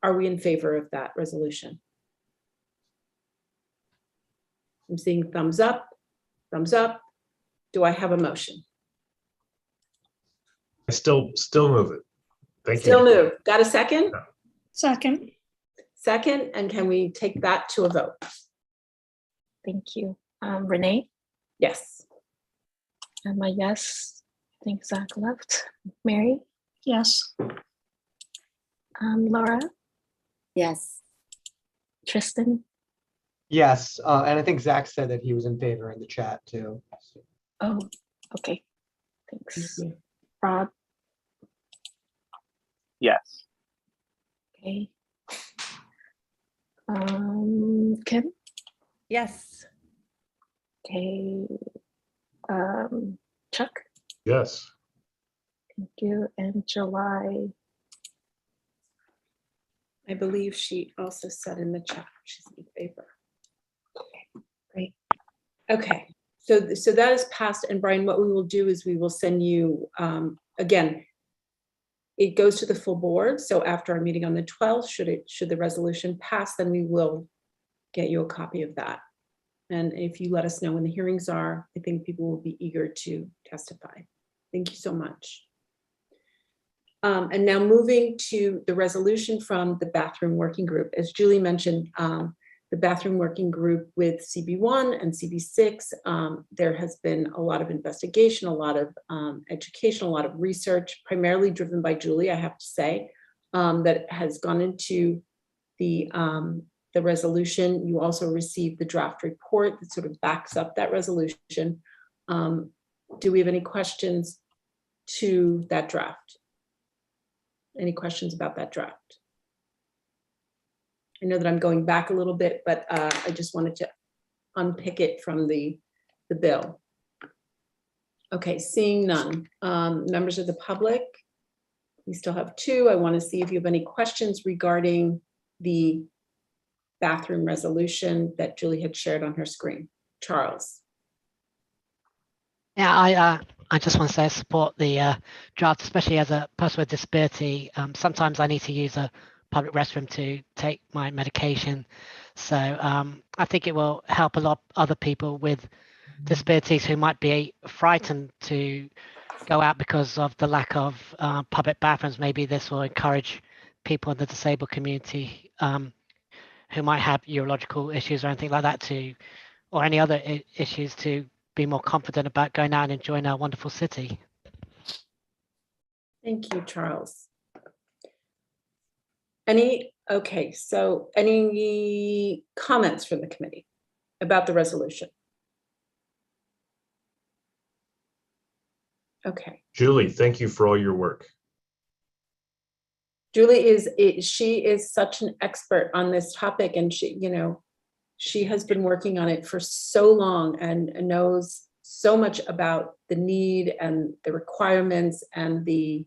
Are we in favor of that resolution? I'm seeing thumbs up, thumbs up. Do I have a motion? I still move it. Thank you. Still move. Got a second? Second. Second, and can we take that to a vote? Thank you. Renee? Yes. I'm a yes. I think Zach left. Mary? Yes. Laura? Yes. Tristan? Yes, and I think Zach said that he was in favor in the chat too. Oh, okay. Thanks. Thank you. Rob? Yes. Okay. Kim? Yes. Okay. Chuck? Yes. Thank you. And July? I believe she also said in the chat she's in favor. Great. Okay, so that is passed, and Brian, what we will do is we will send you, again, it goes to the full board, so after our meeting on the 12th, should the resolution pass, then we will get you a copy of that. And if you let us know when the hearings are, I think people will be eager to testify. Thank you so much. And now moving to the resolution from the bathroom working group. As Julie mentioned, the bathroom working group with CB1 and CB6, there has been a lot of investigation, a lot of education, a lot of research, primarily driven by Julie, I have to say, that has gone into the resolution. You also received the draft report that sort of backs up that resolution. Do we have any questions to that draft? Any questions about that draft? I know that I'm going back a little bit, but I just wanted to unpick it from the bill. Okay, seeing none. Members of the public, we still have two. I want to see if you have any questions regarding the bathroom resolution that Julie had shared on her screen. Charles. Yeah, I just want to say I support the draft, especially as a person with disability. Sometimes I need to use a public restroom to take my medication. So I think it will help a lot of other people with disabilities who might be frightened to go out because of the lack of public bathrooms. Maybe this will encourage people in the disabled community who might have urological issues or anything like that or any other issues to be more confident about going out and enjoying our wonderful city. Thank you, Charles. Okay, so any comments from the committee about the resolution? Okay. Julie, thank you for all your work. Julie she is such an expert on this topic, and she has been working on it for so long and knows so much about the need and the requirements and the,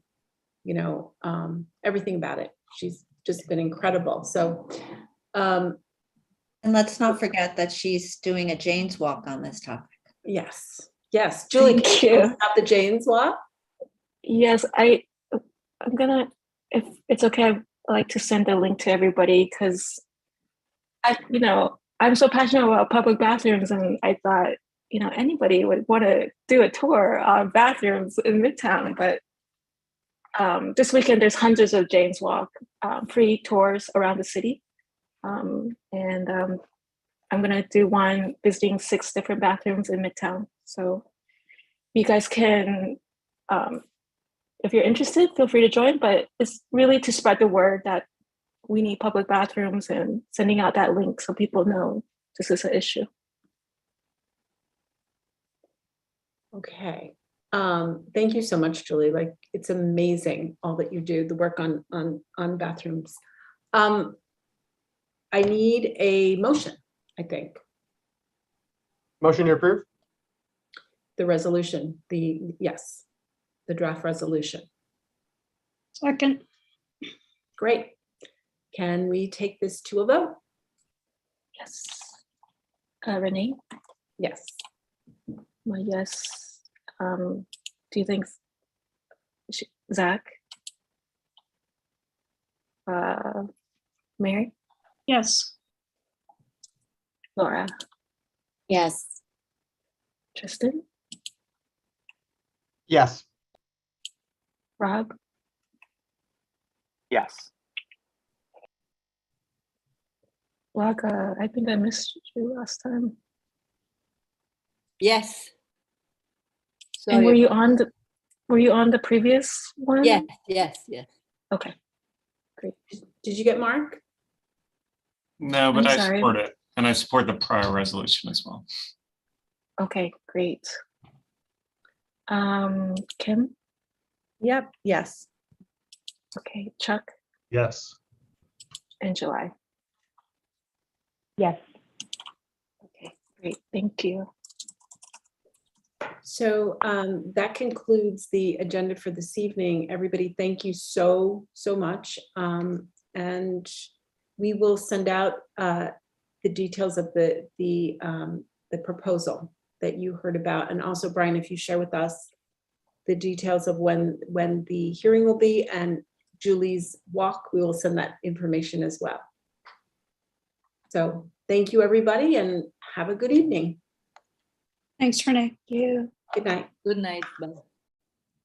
everything about it. She's just been incredible. So, and let's not forget that she's doing a Jane's Walk on this topic. Yes, Julie, Thank can you you. tell us about the Jane's Walk? Yes, I'm gonna, if it's okay, I'd like to send a link to everybody because I'm so passionate about public bathrooms, and I thought, anybody would want to do a tour on bathrooms in Midtown. But this weekend, there's hundreds of Jane's Walk free tours around the city. And I'm going to do one visiting 6 different bathrooms in Midtown. So you guys can, if you're interested, feel free to join. But it's really to spread the word that we need public bathrooms and sending out that link so people know this is an issue. Okay. Thank you so much, Julie. Like, it's amazing all that you do, the work on bathrooms. I need a motion, I think. Motion to approve? The resolution, the draft resolution. Second. Great. Can we take this to a vote? Yes. Renee? Yes. My yes. Do you think Zach? Mary? Yes. Laura? Yes. Tristan? Yes. Rob? Yes. Laga, I think I missed you last time. Yes. And were you on the previous one? Yes. Okay. Great. Did you get Mark? No, but I'm I sorry. support it, and I support the prior resolution as well. Okay, great. Kim? Yep. Yes. Okay, Chuck Yes. and July. Yes. Okay, great. Thank you. So that concludes the agenda for this evening. Everybody, thank you so much. And we will send out the details of the proposal that you heard about. And also, Brian, if you share with us the details of when the hearing will be and Julie's walk, we will send that information as well. So thank you, everybody, and have a good evening. Thanks, Renee. You. Good night. Good night. Bye.